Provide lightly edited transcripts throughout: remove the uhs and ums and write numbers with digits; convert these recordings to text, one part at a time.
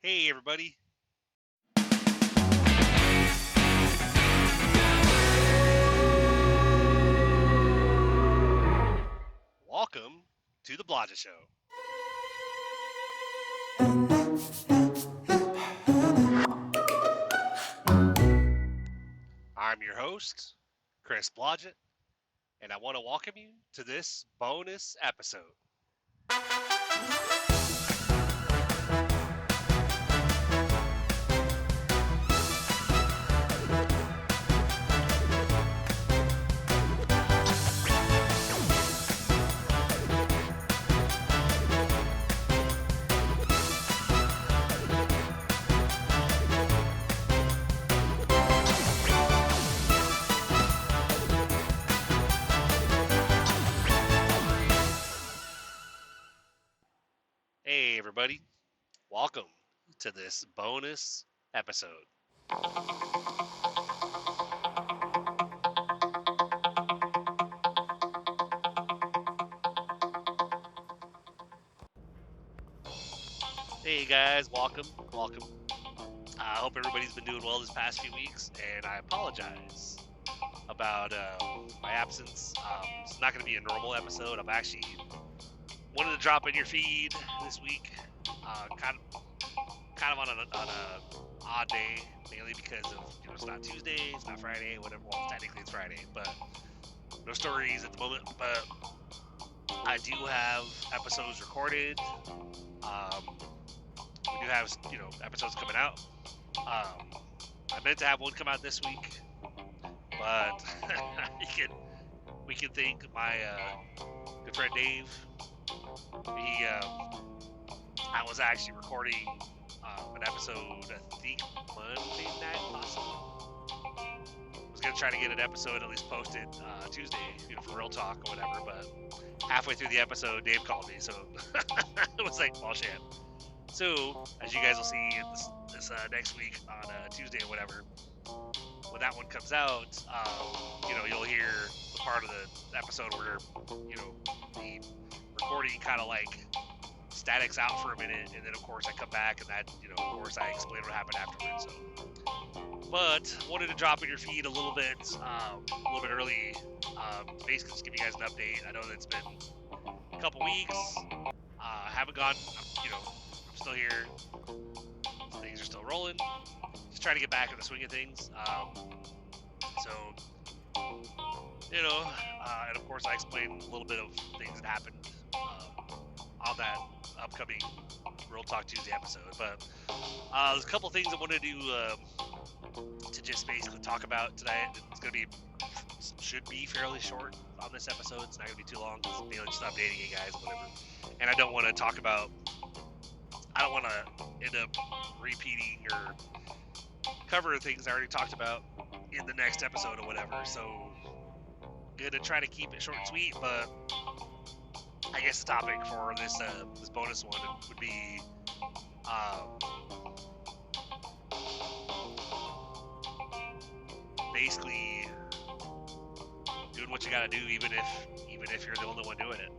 Hey, everybody. Welcome to the Blodgett Show. I'm your host, Chris Blodgett, and I want to welcome you to this bonus episode. Hey, everybody. Welcome to this bonus episode. Hey, guys. Welcome. I hope everybody's been doing well this past few weeks, and I apologize about my absence. It's not going to be a normal episode. I'm actually wanted to drop in your feed this week, kind of on a odd day, mainly because of it's not Tuesday, it's not Friday, whatever. Well, technically it's Friday, but no stories at the moment. But I do have episodes recorded. We do have episodes coming out. I meant to have one come out this week, but we can thank my good friend Dave. I was actually recording an episode, I think Monday night, possibly. I was gonna try to get an episode at least posted Tuesday, for Real Talk or whatever. But halfway through the episode, Dave called me, so it was like, well, shit. So as you guys will see this next week on Tuesday or whatever, when that one comes out, you'll hear the part of the episode where the recording kind of like statics out for a minute, and then of course I come back, and that of course I explain what happened afterwards. So, but wanted to drop in your feed a little bit early, basically just give you guys an update. I know that it's been a couple weeks. Haven't gone, I'm still here. Things are still rolling. Just trying to get back in the swing of things. And of course I explained a little bit of things that happened on that upcoming Real Talk Tuesday episode. But there's a couple things I wanted to just basically talk about tonight. Should be fairly short on this episode. It's not going to be too long. It's mainly just updating you guys or whatever. And I don't want to end up repeating or covering things I already talked about in the next episode or whatever. So, good to try to keep it short and sweet, but I guess the topic for this bonus one would be basically doing what you gotta do, even if you're the only one doing it,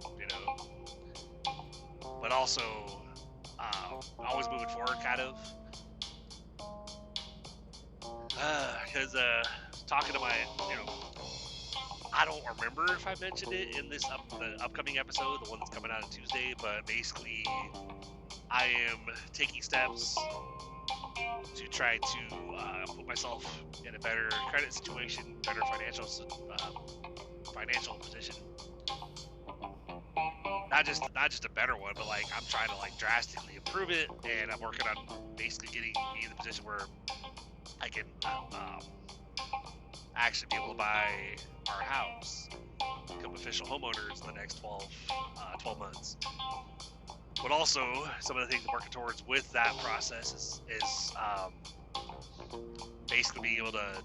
But also always moving forward, kind of. Because talking to my, I don't remember if I mentioned it in the upcoming episode, the one that's coming out on Tuesday, but basically I am taking steps to try to put myself in a better credit situation, better financial position. Not just a better one, but like I'm trying to like drastically improve it, and I'm working on basically getting me in the position where I can actually be able to buy our house, become official homeowners in the next 12 months. But also, some of the things I'm working towards with that process is basically being able to,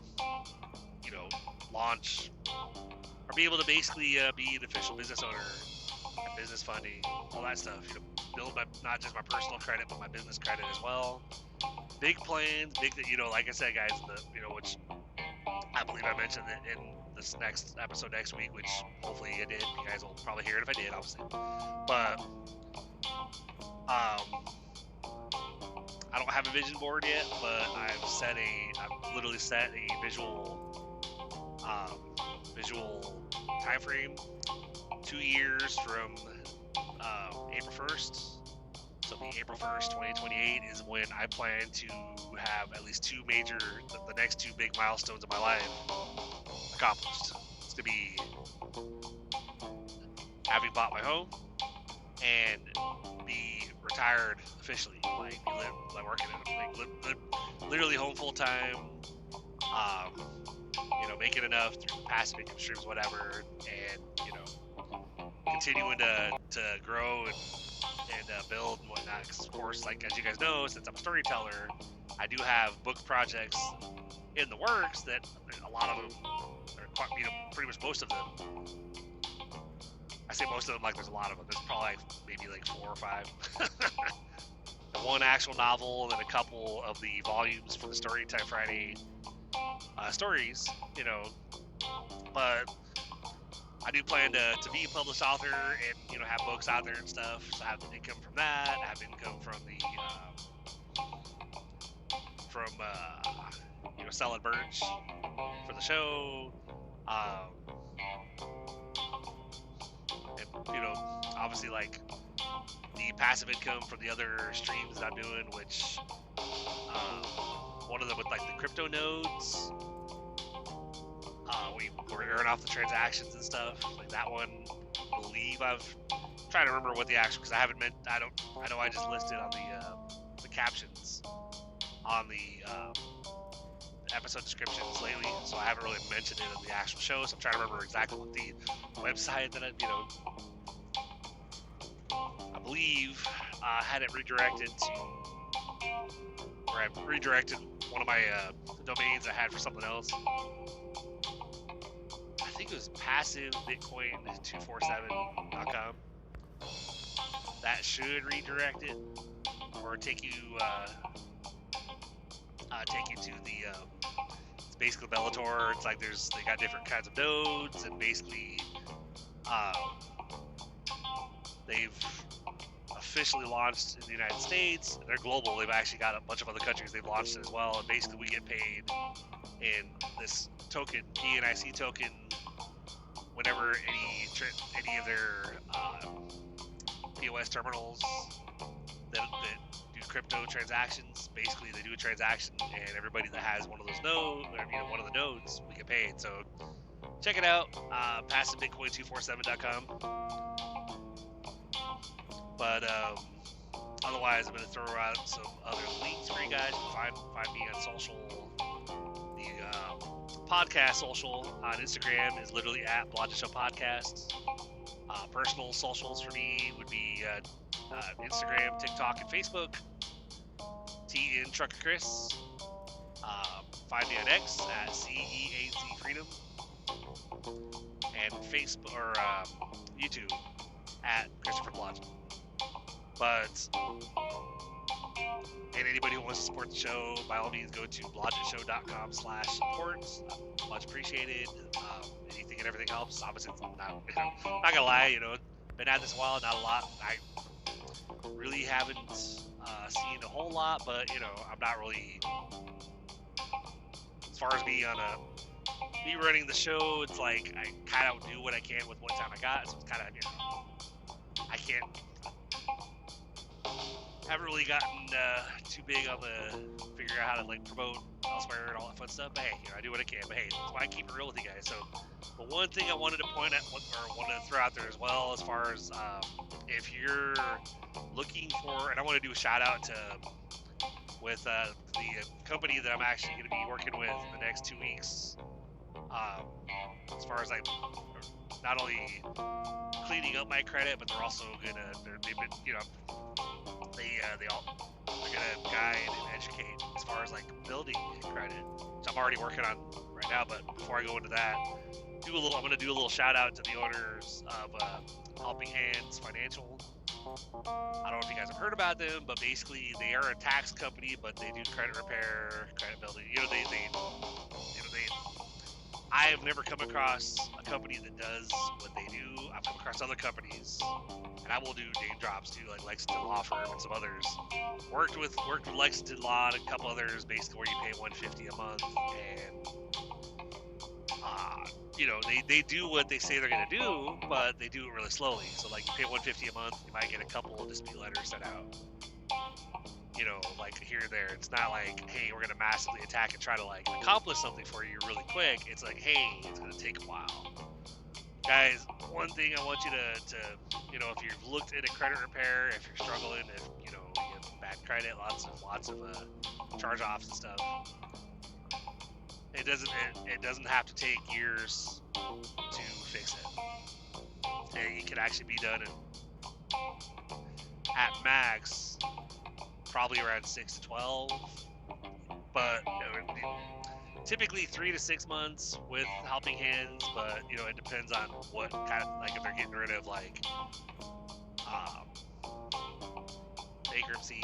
launch, or be able to basically be an official business owner, business funding, all that stuff. Build not just my personal credit, but my business credit as well. Big plans, like I said, guys, which I believe I mentioned in this next episode next week, which hopefully it did. You guys will probably hear it if I did, obviously. But I don't have a vision board yet, but I've literally set a visual time frame. 2 years from April 1st. So the April 1st, 2028 is when I plan to have at least the next two big milestones of my life accomplished. It's to be having bought my home and be retired officially, like working literally home full time. Making enough through passive income streams, whatever, and continuing to grow and build and whatnot. Because of course, like as you guys know, since I'm a storyteller, I do have book projects in the works that a lot of them are pretty much most of them. I say most of them like there's a lot of them. There's probably maybe like 4 or 5. One actual novel and then a couple of the volumes for the Storytime Friday stories, but I do plan to be a published author and have books out there and stuff. So I have income from that. I have income from the selling merch for the show, and obviously like the passive income from the other streams that I'm doing, which one of them with like the crypto nodes. We're earning off the transactions and stuff. Like that one, I believe I'm trying to remember what the actual, because I haven't I know I just listed on the captions on the episode descriptions lately, so I haven't really mentioned it in the actual show. So I'm trying to remember exactly what the website that I believe had it redirected to, or I redirected one of my domains I had for something else. I think it was passivebitcoin247.com. That should redirect it, or take you to the. It's basically Bellator. It's like they got different kinds of nodes, and basically, they've officially launched in the United States. They're global. They've actually got a bunch of other countries they've launched it as well. And basically, we get paid in this token, PNIC token, whenever any of their POS terminals that do crypto transactions, basically they do a transaction, and everybody that has one of those nodes, or one of the nodes, we get paid. So check it out, passivebitcoin247.com. But otherwise, I'm going to throw out some other links for you guys. You can find me on social. The podcast social on Instagram is literally at Blonde Show Podcast. Personal socials for me would be Instagram, TikTok, and Facebook. TN Trucker Chris. Find me on X at CEAZ Freedom. And Facebook or YouTube at Christopher Blodge. But and anybody who wants to support the show, by all means, go to blodgetshow.com/support. Much appreciated. Anything and everything helps. Obviously, not gonna lie, been at this a while, not a lot. I really haven't seen a whole lot, but I'm not really, as far as me running the show, it's like I kind of do what I can with what time I got. So it's kind of haven't really gotten too big on the figure out how to promote elsewhere and all that fun stuff. But hey, I do what I can. But hey, that's why I keep it real with you guys. So, but one thing I wanted to point out, or wanted to throw out there as well, as far as if you're looking for, and I want to do a shout out with the company that I'm actually going to be working with in the next 2 weeks. As far as not only cleaning up my credit, but they're also they've been, they're gonna guide and educate as far as building credit, which I'm already working on right now. But before I go into that, I'm gonna do a little shout out to the owners of Helping Hands Financial. I don't know if you guys have heard about them, but basically they are a tax company, but they do credit repair, credit building. I have never come across a company that does what they do. I've come across other companies, and I will do name drops too, like Lexington Law Firm and some others. Worked with Lexington Law and a couple others, basically where you pay $150 a month, and you know, they do what they say they're gonna do, but they do it really slowly. So like you pay $150 a month, you might get a couple of dispute letters sent out. You know, like here and there. It's not like, hey, we're gonna massively attack and try to like accomplish something for you really quick. It's like, hey, it's gonna take a while. Guys, one thing I want you to you know, if you've looked into credit repair, if you're struggling, if you know you have bad credit, lots of charge-offs and stuff, it doesn't have to take years to fix it. It can actually be done at max probably around 6 to 12, but typically 3 to 6 months with helping hands. But you know, it depends on what kind of, like if they're getting rid of like bankruptcy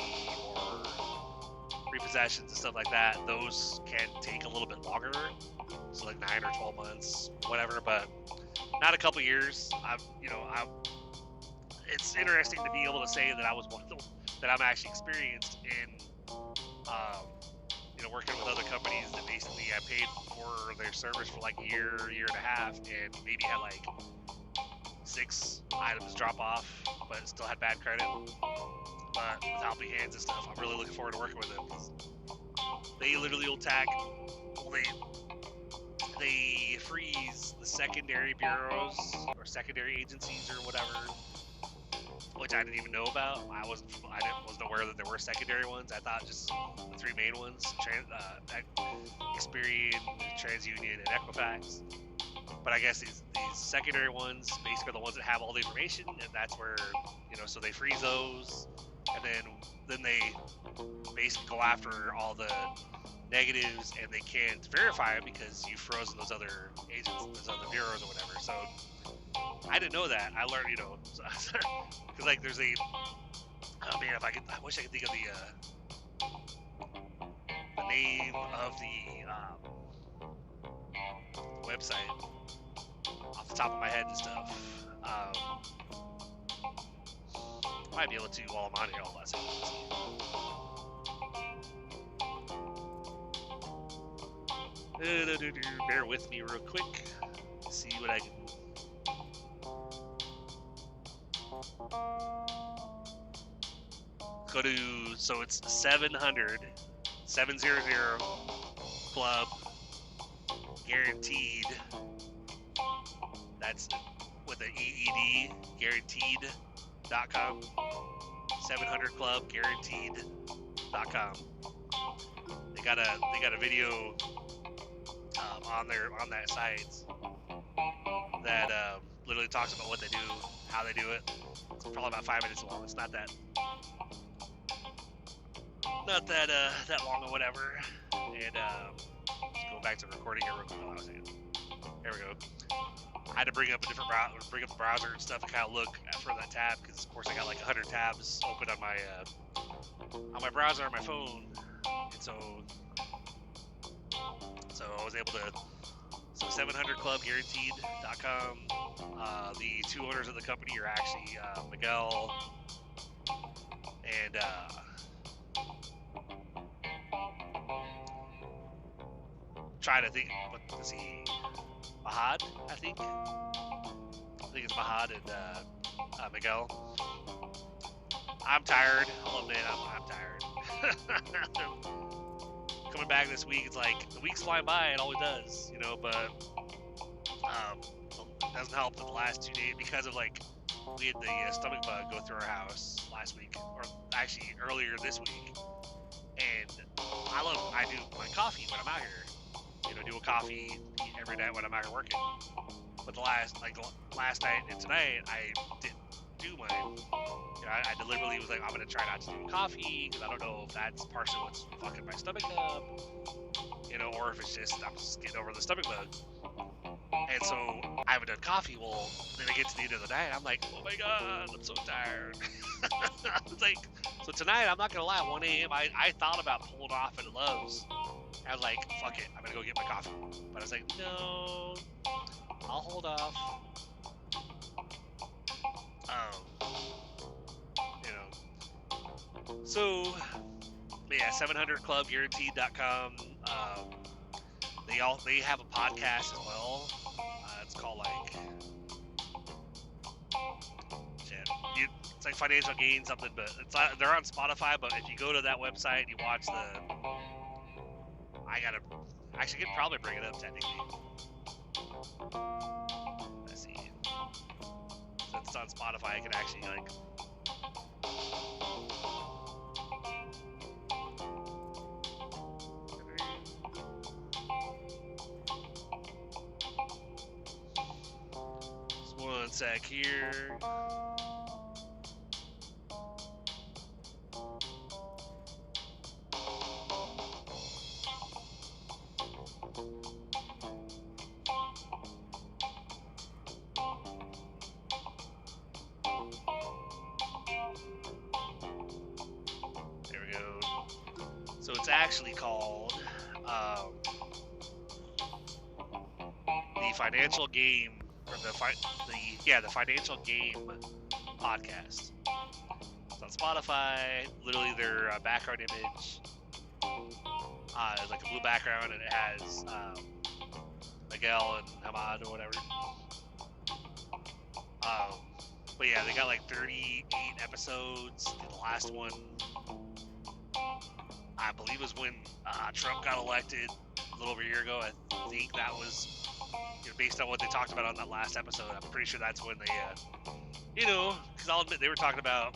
or repossessions and stuff like that, those can take a little bit longer, so like 9 or 12 months, whatever, but not a couple years. It's interesting to be able to say that I was one of them, that I'm actually experienced in you know, working with other companies that basically I paid for their service for like a year and a half, and maybe had like 6 items drop off, but still had bad credit. But with helping hands and stuff, I'm really looking forward to working with them, because they literally will they freeze the secondary bureaus or secondary agencies or whatever, which I didn't even know about. I wasn't aware that there were secondary ones. I thought just the 3 main ones: Experian, TransUnion, and Equifax. But I guess these secondary ones basically are the ones that have all the information, and that's where, you know, so they freeze those, and then they basically go after all the negatives, and they can't verify it because you've frozen those other agents, those other bureaus or whatever. So I didn't know that. I learned, you know, because like there's a, oh man, I wish I could think of the name of the website off the top of my head and stuff. Might be able to while I'm on here all that stuff. Bear with me real quick. See what I can. Go to, so it's 700 club guaranteed. That's with an EED, guaranteed.com. 700 club guaranteed.com. They got a video on that site that literally talks about what they do, how they do it. It's probably about 5 minutes long. It's not that long or whatever. And just go back to recording here real quick. There we go. I had to bring up the browser and stuff and kind of look for that tab, because of course I got like 100 tabs open on my browser on my phone, and so I was able to. So 700clubguaranteed.com. The 2 owners of the company are actually Miguel and trying to think, what is he? Mahad, I think it's Mahad and Miguel. I'm tired. I'll admit I'm tired. Coming back this week, it's like the week's flying by. It always does, you know. But it doesn't help that the last 2 days, because of like we had the stomach bug go through our house last week, or actually earlier this week. And I do my coffee when I'm out here. You know, do a coffee every night when I'm out here working. But the last night and tonight, I didn't do mine. You know, I deliberately was like, I'm gonna try not to do coffee, because I don't know if that's partially what's fucking my stomach up, you know, or if it's just I'm just getting over the stomach bug. And so I haven't done coffee. Well, then I get to the end of the night. I'm like, oh my God, I'm so tired. It's like, so tonight, I'm not going to lie, 1 a.m., I thought about pulling off at Love's. I was like, fuck it, I'm going to go get my coffee. But I was like, no, I'll hold off. You know. So, yeah, 700clubguaranteed.com. They have a podcast as well. It's called like shit. It's like financial gain something, but it's not, they're on Spotify. But if you go to that website and you watch I could probably bring it up technically. Let's see. Since it's on Spotify, I can actually like. Just one sec here. So it's actually called the Financial Game, or the Financial Game podcast. It's on Spotify. Literally, their background image is like a blue background, and it has Miguel and Hamad or whatever. But yeah, they got like 38 episodes. The last one, I believe, was when Trump got elected a little over a year ago. I think that was, based on what they talked about on that last episode. I'm pretty sure that's when they, because I'll admit they were talking about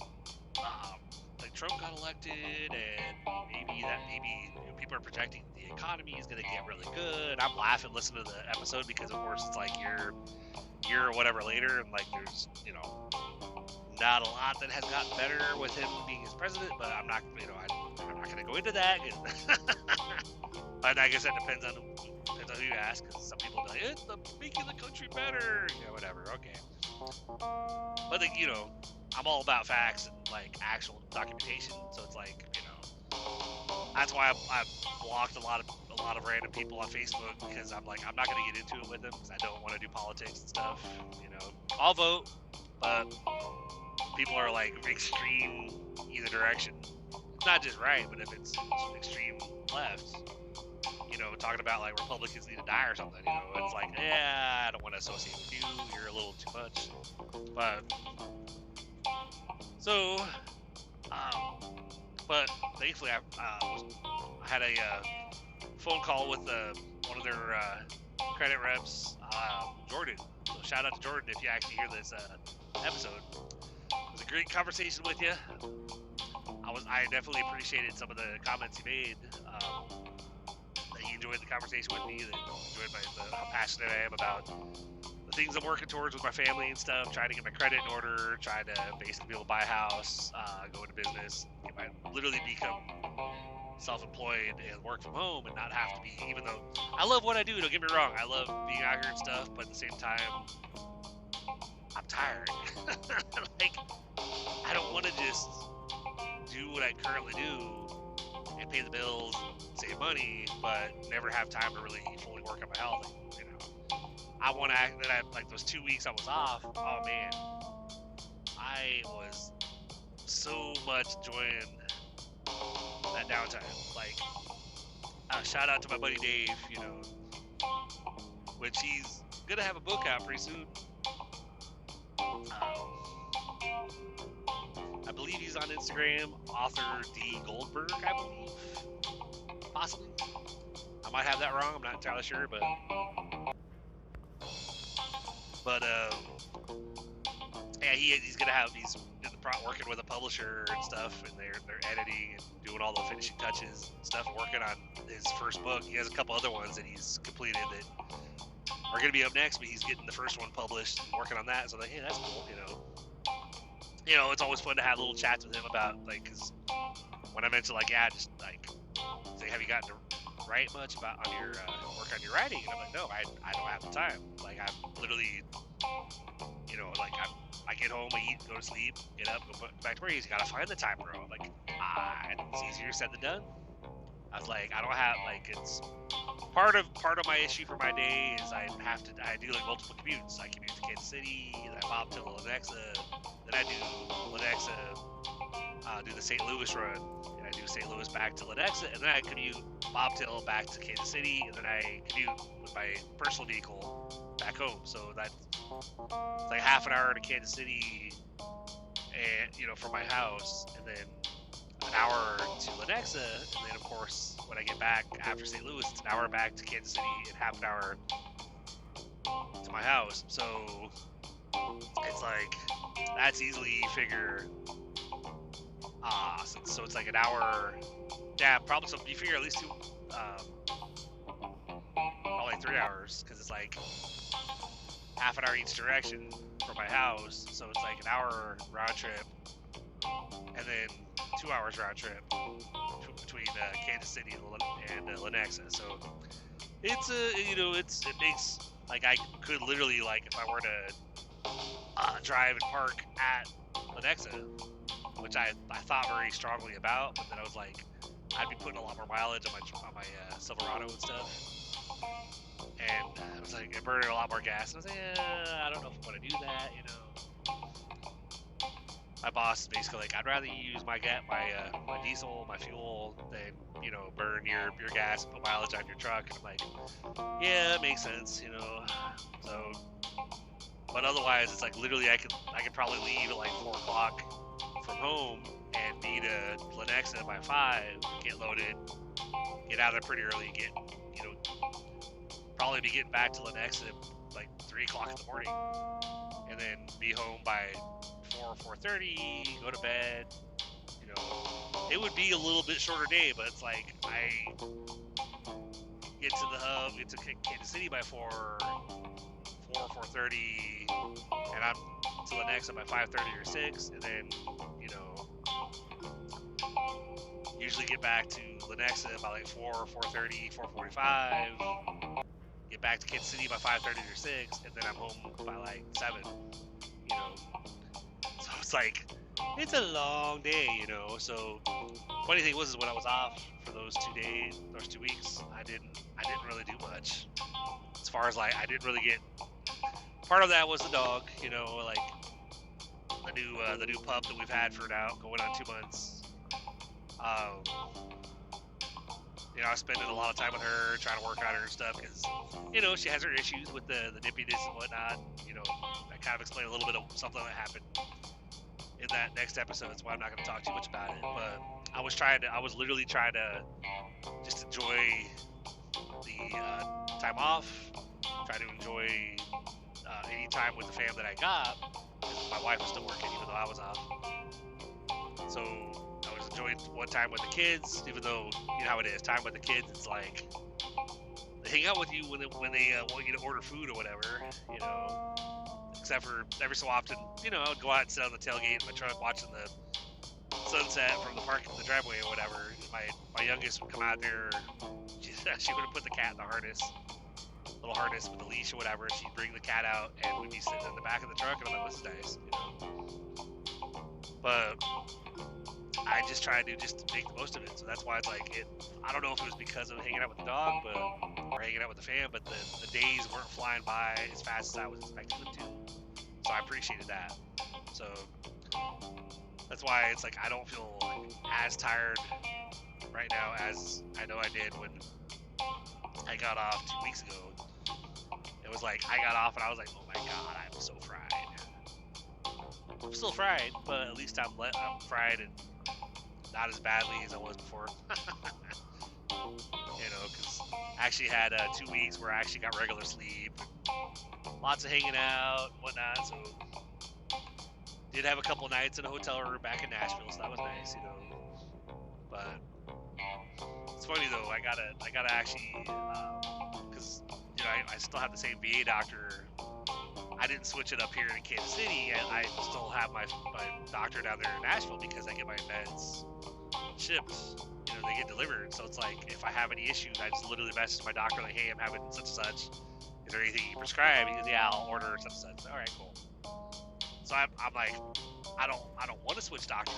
like Trump got elected, and maybe people are projecting the economy is going to get really good. I'm laughing listening to the episode because, of course, it's like year or whatever later, and like there's not a lot that has gotten better with him being his president, but I'm not I'm not going to go into that. But I guess that depends on who you ask, because some people be like, it's making the country better, whatever. Okay, but I'm all about facts and like actual documentation, so it's like that's why I blocked a lot of random people on Facebook, because I'm like, I'm not going to get into it with them because I don't want to do politics and stuff. I'll vote, but people are like extreme either direction. It's not just right, but if it's extreme left, talking about like Republicans need to die or something, it's like, yeah, I don't want to associate with you. You're a little too much. But so, but thankfully I had a phone call with one of their credit reps, Jordan. So shout out to Jordan if you actually hear this episode. It was a great conversation with you. I definitely appreciated some of the comments you made. That you enjoyed the conversation with me. That you enjoyed how passionate I am about the things I'm working towards with my family and stuff. Trying to get my credit in order. Trying to basically be able to buy a house, go into business, literally become self-employed and work from home and not have to be. Even though I love what I do, don't get me wrong. I love being out here and stuff, but at the same time, I'm tired. Like, I don't want to just do what I currently do and pay the bills, save money, but never have time to really fully work on my health. I want to act that like those 2 weeks I was off. Oh man, I was so much enjoying that downtime. Like, shout out to my buddy Dave, which he's gonna have a book out pretty soon. I believe he's on Instagram, author D Goldberg, I believe, possibly. I might have that wrong. I'm not entirely sure, but yeah, he's working with a publisher and stuff, and they're editing and doing all the finishing touches and stuff, working on his first book. He has a couple other ones that he's completed that are going to be up next, but he's getting the first one published and working on that. So like, hey, that's cool, it's always fun to have little chats with him about, like, because when I mentioned, like, yeah, just like, say, have you gotten to write much about on your work on your writing?" And I'm like, "No, I don't have the time. Like, I'm literally, like I get home, I eat, go to sleep, get up, go back to work. You gotta find the time, bro." I'm like, it's easier said than done. I was like, I don't have like it's part of my issue for my day is I do like multiple commutes. I commute to Kansas City, then I pop to Lenexa, then I do Lenexa, do the St. Louis run, and I do St. Louis back to Lenexa, and then I commute Bobtail back to Kansas City, and then I commute with my personal vehicle back home. So that's like half an hour to Kansas City, and from my house, and then an hour to Lenexa, and then of course when I get back after St. Louis, it's an hour back to Kansas City and half an hour to my house. So it's like that's easily figure. So it's like an hour. Yeah, probably. So you figure at least probably 3 hours, because it's like half an hour each direction from my house. So it's like an hour round trip, and then 2 hours round trip between Kansas City and Lenexa. So it's it makes like I could literally, like, if I were to drive and park at Lenexa, which I thought very strongly about, but then I was like, I'd be putting a lot more mileage on my Silverado and stuff, and I was like, burning a lot more gas. And I was like, I don't know if I want to do that, My boss is basically like, I'd rather you use my diesel, my fuel, than burn your gas and put mileage on your truck. And I'm like, yeah, it makes sense, So, but otherwise, it's like literally I could probably leave at like 4 o'clock from home and be to Lenexa by 5, get loaded, get out of there pretty early, probably be getting back to Lenexa like 3 o'clock in the morning, and then be home by 4:30, go to bed. It would be a little bit shorter day, but it's like I get to the hub, get to Kansas City by 4:30, and I'm to Lenexa by 5:30 or 6, and then usually get back to Lenexa by like 4:30, 4:45. Get back to Kansas City by 5:30 or 6, and then I'm home by like 7. So it's like it's a long day, So funny thing was, is when I was off for those 2 weeks, I didn't really do much. As far as like, I didn't really get. Part of that was the dog, like the new pup that we've had for now going on 2 months. I was spending a lot of time with her, trying to work on her and stuff, because she has her issues with the nippiness and whatnot. I kind of explained a little bit of something that happened in that next episode. That's why I'm not going to talk too much about it. But I was literally trying to just enjoy the time off, try to enjoy any time with the fam that I got, because my wife was still working even though I was off. So I was enjoying one time with the kids, even though you know how it is. Time with the kids, it's like they hang out with you when they want you to order food or whatever, Except for every so often, I would go out and sit on the tailgate in my truck watching the sunset from the the driveway or whatever. My youngest would come out there. She would have put the cat in the little harness with the leash or whatever. She'd bring the cat out, and we'd be sitting in the back of the truck, and I'm like, this is nice, But I just try to make the most of it. So that's why it's like I don't know if it was because of hanging out with the dog, or hanging out with the fam, but the days weren't flying by as fast as I was expecting them to. So I appreciated that. So that's why it's like I don't feel as tired right now as I know I did when I got off 2 weeks ago. It was like I got off and I was like, oh my god, I'm so fried. I'm still fried, but at least I'm fried and not as badly as I was before. Because I actually had 2 weeks where I actually got regular sleep, lots of hanging out and whatnot. So did have a couple nights in a hotel room back in Nashville, so that was nice, But it's funny though, I gotta actually, because I still have the same VA doctor. I didn't switch it up here in Kansas City, and I still have my doctor down there in Nashville because I get my meds shipped, they get delivered. So it's like, if I have any issues, I just literally message my doctor like, hey, I'm having such and such. Is there anything you prescribe? He goes, yeah, I'll order such and such. All right, cool. So I'm like, I don't want to switch doctors.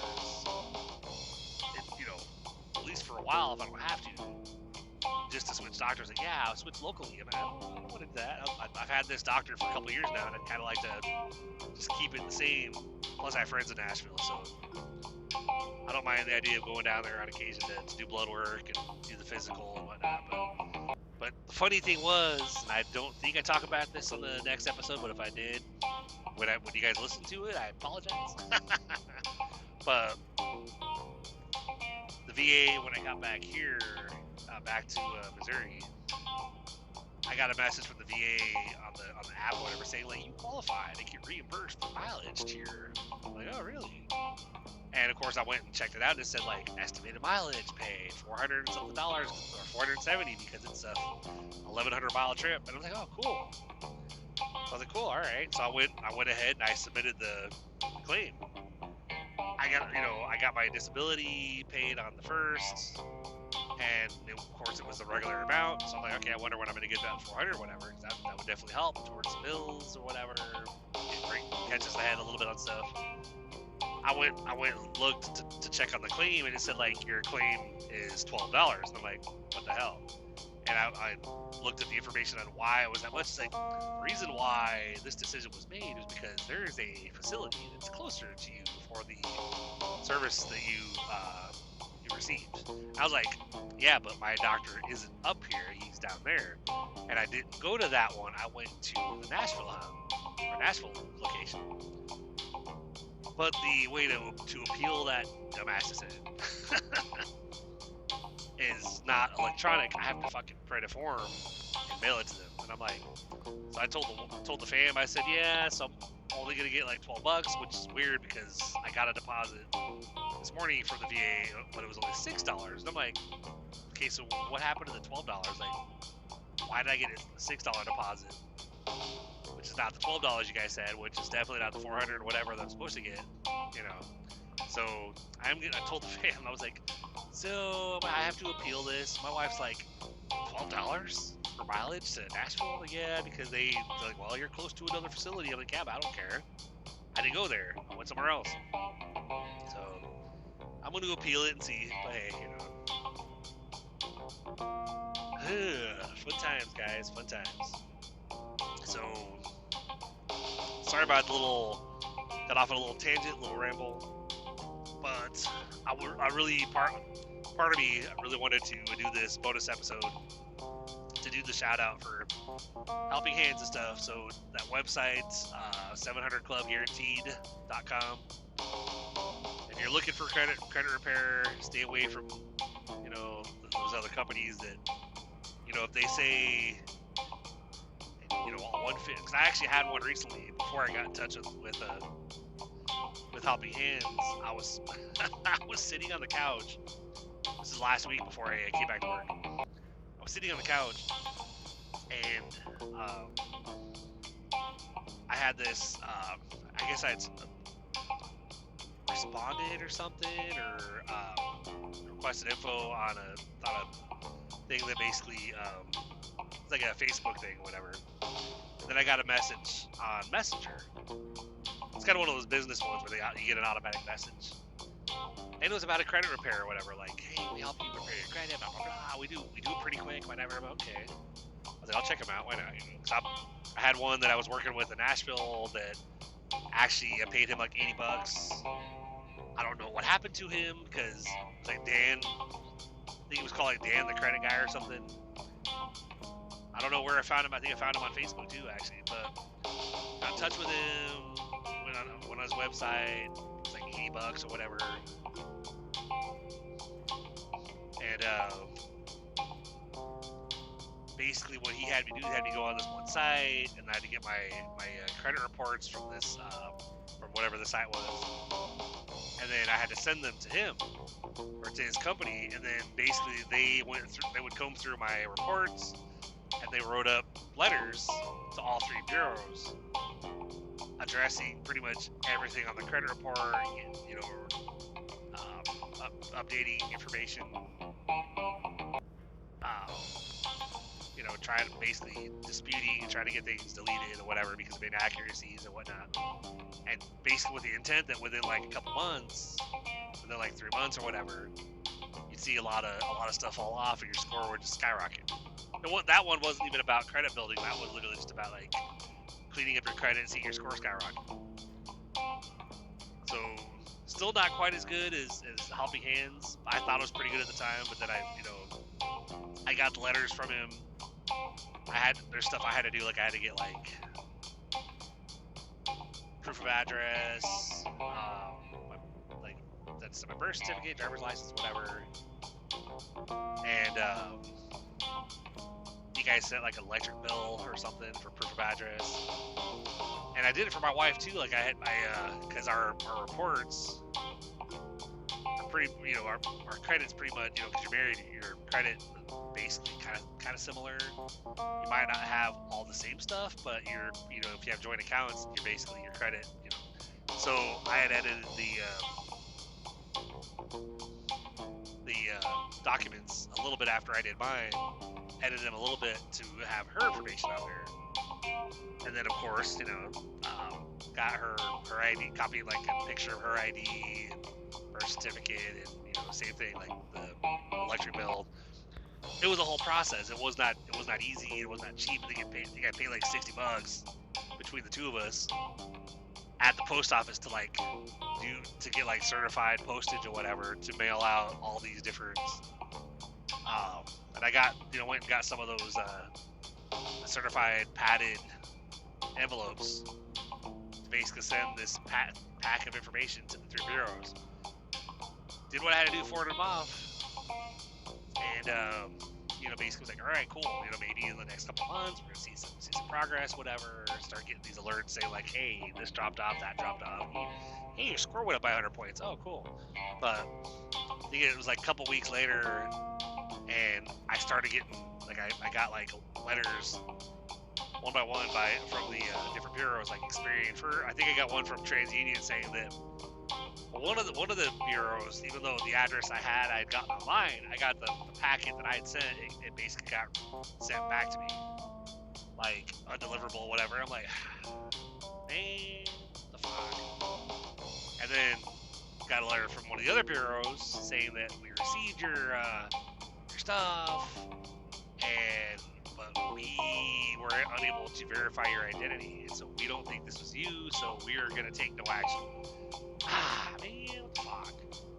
At least for a while if I don't have to. Just to switch doctors, like, yeah, I'll switch locally. I don't want to do that. I've had this doctor for a couple of years now, and I kind of like to just keep it the same. Plus, I have friends in Nashville, so I don't mind the idea of going down there on occasion to do blood work and do the physical and whatnot. But the funny thing was, and I don't think I talk about this on the next episode, but if I did, when you guys listen to it, I apologize. But the VA, when I got back here, back to Missouri, I got a message from the VA on the app or whatever saying, like, you qualify to get reimbursed for mileage tier. I'm like, oh, really? And of course I went and checked it out and it said, like, estimated mileage paid $400 and something or $470 because it's a 1,100 mile trip. And I was like, oh, cool. So I was like, cool, all right. So I went ahead and I submitted the claim. I got my disability paid on the first, and of course it was the regular amount. So I'm like, okay, I wonder when I'm going to get that 400 or whatever. That would definitely help towards bills or whatever. It catches the head a little bit on stuff. I went and looked to check on the claim, and it said, like, your claim is $12. And I'm like, what the hell? And I looked at the information on why it was that much. It's like, the reason why this decision was made is because there is a facility that's closer to you for the service that you received. I was like, yeah, but my doctor isn't up here, he's down there. And I didn't go to that one. I went to the Nashville location. But the way to appeal that dumbass decision is not electronic. I have to fucking print a form and mail it to them. And I'm like, so I told the fam, I said, yeah, so I'm only gonna get like $12, which is weird because I got a deposit this morning from the VA, but it was only $6. And I'm like, okay, so what happened to the $12? Like, why did I get a $6 deposit? Which is not the $12 you guys said, which is definitely not the 400 or whatever that I'm supposed to get, So I told the fam, I was like, so I have to appeal this. My wife's like, $12 for mileage to Nashville? Like, yeah, because they're like, well, you're close to another facility. I'm like, yeah, but I don't care. I didn't go there. I went somewhere else. So I'm going to appeal it and see. But hey, fun times, guys. Fun times. So sorry about got off on a little tangent, a little ramble. But I really, part of me, I really wanted to do this bonus episode to do the shout out for helping hands and stuff. So that website, 700clubguaranteed.com. If you're looking for credit repair, stay away from, those other companies that, if they say, one fit. Because I actually had one recently before I got in touch with Helping Hands. I was sitting on the couch. This is last week before I came back to work. I was sitting on the couch, and I had this. I guess I'd responded or something, or requested info on a thing that basically it's like a Facebook thing, whatever. And then I got a message on Messenger. It's kind of one of those business ones where you get an automatic message. And it was about a credit repair or whatever, like, hey, we help you repair your credit, blah, blah, blah. We do it pretty quick, whatever. I'm okay. I was like, I'll check them out, why not? Cause I had one that I was working with in Nashville that actually I paid him like $80. I don't know what happened to him, because it's like Dan, I think he was called like Dan the credit guy or something. I don't know where I found him. I think I found him on Facebook too, actually. But got in touch with him, went on his website. It's like $80 or whatever. And basically, what he had me do, he had me go on this one site, and I had to get my credit reports from this from whatever the site was, and then I had to send them to him or to his company, and then basically they would comb through my reports. And they wrote up letters to all three bureaus addressing pretty much everything on the credit report, updating information trying to basically disputing and trying to get things deleted or whatever because of inaccuracies and whatnot. And basically with the intent that within like a couple months, within like 3 months or whatever, you'd see a lot of stuff fall off and your score would just skyrocket. And that one wasn't even about credit building. That was literally just about like cleaning up your credit and seeing your score skyrocket. So still not quite as good as Helping Hands. I thought it was pretty good at the time, but then I got the letters from him. There's stuff I had to do, like I had to get like proof of address, like that's my birth certificate, driver's license, whatever. And you guys sent like an electric bill or something for proof of address. And I did it for my wife too. Like I had because our reports are pretty, our credit's pretty much, because you're married, your credit basically kind of similar. You might not have all the same stuff, but if you have joint accounts, you're basically your credit, So I had edited the documents a little bit after I did mine, edited them a little bit to have her information out there. And then, of course, got her ID, copied like a picture of her ID, and birth certificate, and same thing like the electric bill. It was a whole process. It was not easy. It was not cheap. I think I paid like $60 between the two of us at the post office to get like certified postage or whatever to mail out all these different. And I got went and got some of those certified padded envelopes to basically send this pack of information to the 3 bureaus. Did what I had to do, forwarded them off, and basically was like, all right, cool. Maybe in the next couple of months we're gonna see some progress, whatever. Start getting these alerts saying like, hey, this dropped off, that dropped off. Hey, your score went up by 100 points. Oh, cool. But I think it was like a couple weeks later, and I started getting like I got like letters one by one from the different bureaus, like Experian. I think I got one from TransUnion saying that one of the bureaus, even though the address I had gotten online, I got the packet that I had sent. It basically got sent back to me, like undeliverable, or whatever. I'm like, man, the fuck. And then got a letter from one of the other bureaus saying that we received your stuff, but we were unable to verify your identity, and so we don't think this was you, so we're gonna take no action. Man, what the fuck?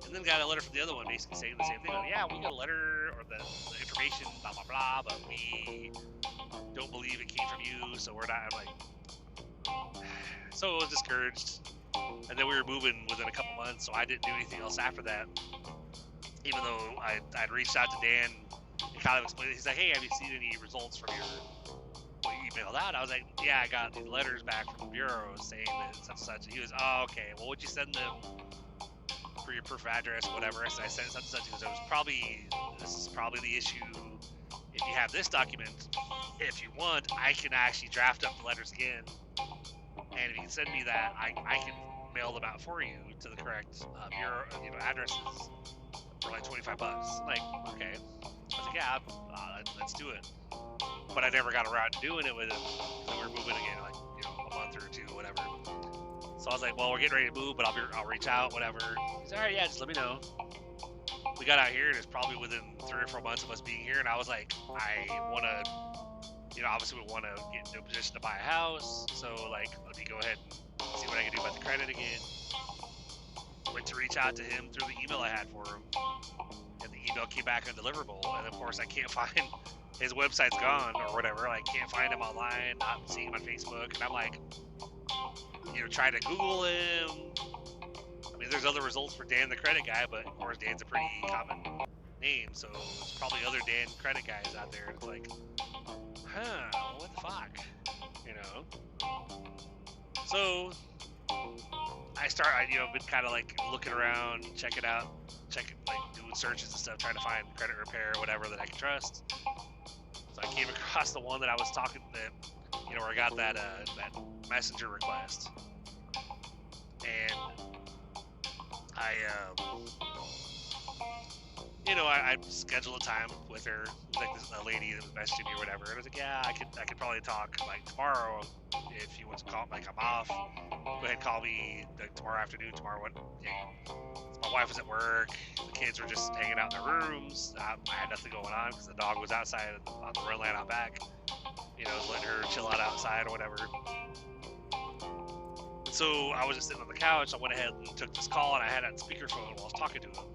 And then got a letter from the other one basically saying the same thing. Like, yeah, we got a letter or the information, blah blah blah, but we don't believe it came from you, so we're not. I'm like, so I was discouraged. And then we were moving within a couple months, so I didn't do anything else after that. Even though I'd reached out to Dan and kind of explained, he's like, hey, have you seen any results from what you emailed out? I was like, yeah, I got these letters back from the bureau saying that such and such. And he was, oh, okay, well, would you send them for your proof of address or whatever? I said such and such. He goes, this is probably the issue. If you have this document, if you want, I can actually draft up the letters again. And if you can send me that, I can mail them out for you to the correct bureau, addresses for like $25. Like, okay. I was like, yeah, let's do it. But I never got around to doing it with him because we were moving again, like, a month or two, whatever. So I was like, well, we're getting ready to move, but I'll reach out, whatever. He's all right, yeah, just let me know. We got out here, and it's probably within 3 or 4 months of us being here, and I was like, I want to, obviously we want to get into a position to buy a house, so, like, let me go ahead and see what I can do about the credit again. Went to reach out to him through the email I had for him, and the email came back undeliverable, and of course I can't find, his website's gone or whatever, I can't find him online, not seeing him on Facebook, and I'm like, trying to Google him. I mean, there's other results for Dan the credit guy, but of course Dan's a pretty common name, so there's probably other Dan credit guys out there, and it's like, what the fuck, So I've been kind of like looking around, checking like doing searches and stuff, trying to find credit repair or whatever that I can trust. So I came across the one that I was talking that, where I got that messenger request, and you know, I scheduled a time with her. It was like this a lady that was messaging me or whatever. And I was like, yeah, I could probably talk like tomorrow if you want to call. Like I'm off. Go ahead, and call me like tomorrow afternoon. Tomorrow what? Yeah. My wife was at work. The kids were just hanging out in their rooms. I had nothing going on because the dog was outside on the run land out back. You know, letting her chill out outside or whatever. And so I was just sitting on the couch. I went ahead and took this call, and I had it on speakerphone while I was talking to him.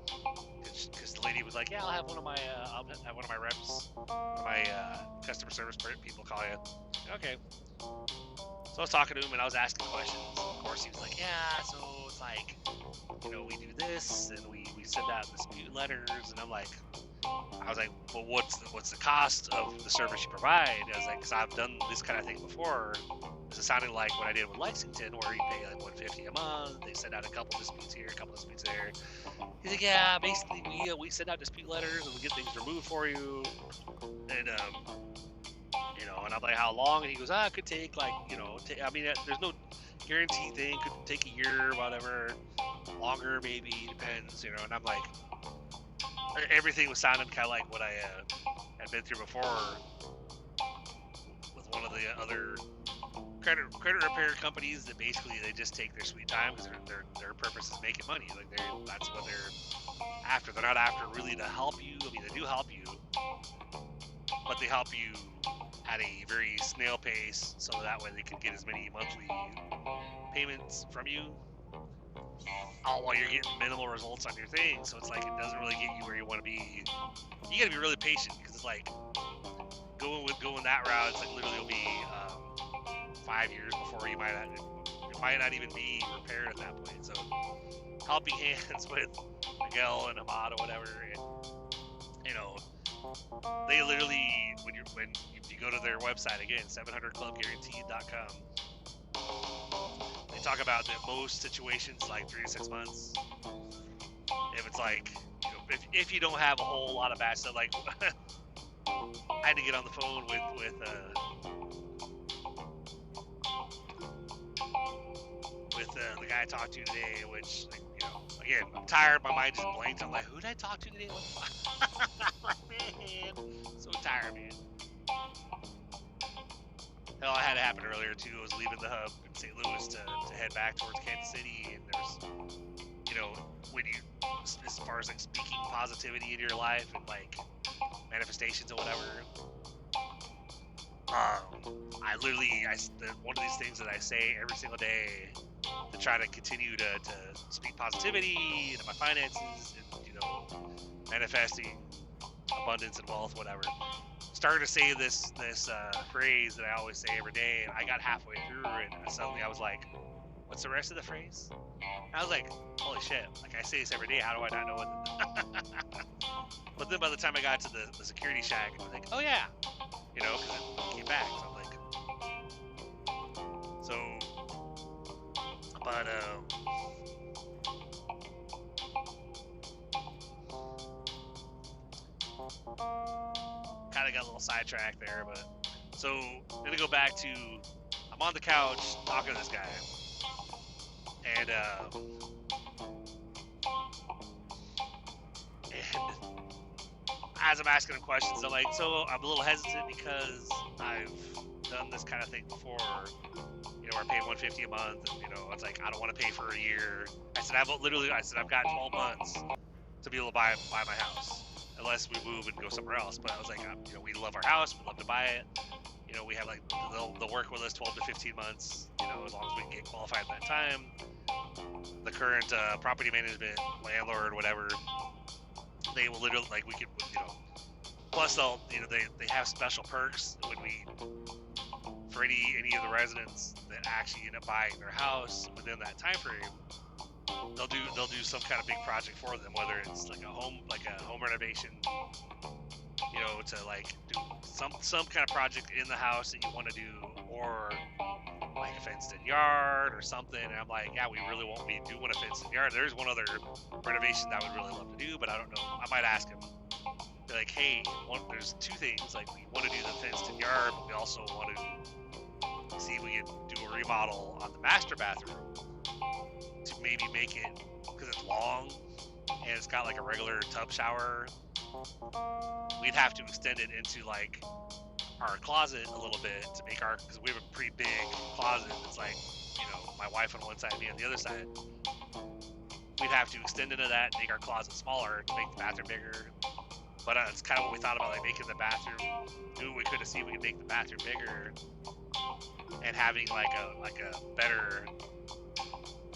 Because the lady was like, "Yeah, I'll have one of my reps, one of my customer service people call you." Okay. So I was talking to him and I was asking questions. Of course, he was like, "Yeah, so it's like, you know, we do this and we send out dispute letters." And I was like, "Well, what's the cost of the service you provide?" I was like, "Cause I've done this kind of thing before." This is sounding like what I did with Lexington, where you pay like $150 a month. They send out a couple disputes here, a couple disputes there. He's like, "Yeah, basically we send out dispute letters and we get things removed for you." And you know, and I'm like, "How long?" And he goes, "It could take like, you know, I mean, there's no guarantee thing. Could take a year, whatever, longer maybe, depends, you know." And I'm like, everything was sounding kind of like what I had been through before with one of the other credit repair companies that basically they just take their sweet time because their purpose is making money. Like that's what they're after. They're not after really to help you. I mean, they do help you, but they help you at a very snail pace, so that way they can get as many monthly payments from you, all while you're getting minimal results on your thing. So it's like it doesn't really get you where you want to be. You got to be really patient because it's like going that route. It's like literally will be 5 years before it might not even be repaired at that point. So helping hands with Miguel and Ahmad or whatever, and you know, they literally when you go to their website again, 700clubguaranteed.com, they talk about that most situations like 3 to 6 months. If it's like, you know, if you don't have a whole lot of bad stuff, like I had to get on the phone with the guy I talked to today, which, like, you know, again, I'm tired. My mind just blanked. I'm like, who did I talk to today? Man, so tired, man. Hell, I had it happen earlier too. I was leaving the hub in St. Louis to head back towards Kansas City, and there's, you know, when you, as far as like speaking positivity in your life and like manifestations or whatever, one of these things that I say every single day to try to continue to speak positivity into my finances and, you know, manifesting abundance and wealth, whatever. Started to say this phrase that I always say every day, and I got halfway through and suddenly I was like, "What's the rest of the phrase?" And I was like, "Holy shit! Like I say this every day. How do I not know what?" But then by the time I got to the security shack, I was like, "Oh yeah," you know, because I came back. So I'm like, but kind of got a little sidetracked there, but so I'm gonna go back to, I'm on the couch talking to this guy, and as I'm asking him questions, I'm like, so I'm a little hesitant because I've done this kind of thing before, you know, where I pay $150 a month, and, you know, it's like I don't want to pay for a year. I said I've got 12 months to be able to buy my house, unless we move and go somewhere else. But I was like, you know, we love our house, we love to buy it. You know, we have like they'll work with us 12 to 15 months. You know, as long as we can get qualified at that time. The current property management landlord, whatever, they will literally, like, we could, you know. Plus, they'll, you know, they have special perks when we, for any of the residents that actually end up buying their house within that time frame. They'll do some kind of big project for them, whether it's like a home renovation, you know, to like do some kind of project in the house that you want to do, or like a fenced-in yard or something. And I'm like, yeah, we really won't be doing a fenced-in yard. There's one other renovation that I would really love to do, but I don't know. I might ask him. Be like, hey, there's two things. Like, we want to do the fenced-in yard, but we also want to see if we can do a remodel on the master bathroom to maybe make it, because it's long, and it's got like a regular tub shower, we'd have to extend it into like our closet a little bit to make our, because we have a pretty big closet. It's like, you know, my wife on one side, me on the other side. We'd have to extend into that and make our closet smaller to make the bathroom bigger. But it's kind of what we thought about, like making the bathroom, do what we could to see if we could make the bathroom bigger and having like a better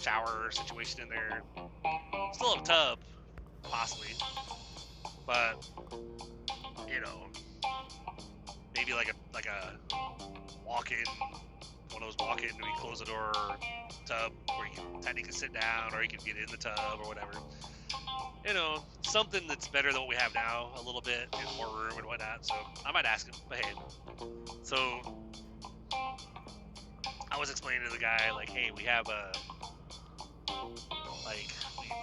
shower situation in there. Still have a tub, possibly, but you know, maybe like a walk-in, one of those walk-in, we close the door tub where you can technically sit down or you can get in the tub or whatever. You know, something that's better than what we have now a little bit, and more room and whatnot. So I might ask him, but hey. So I was explaining to the guy, like, hey, we have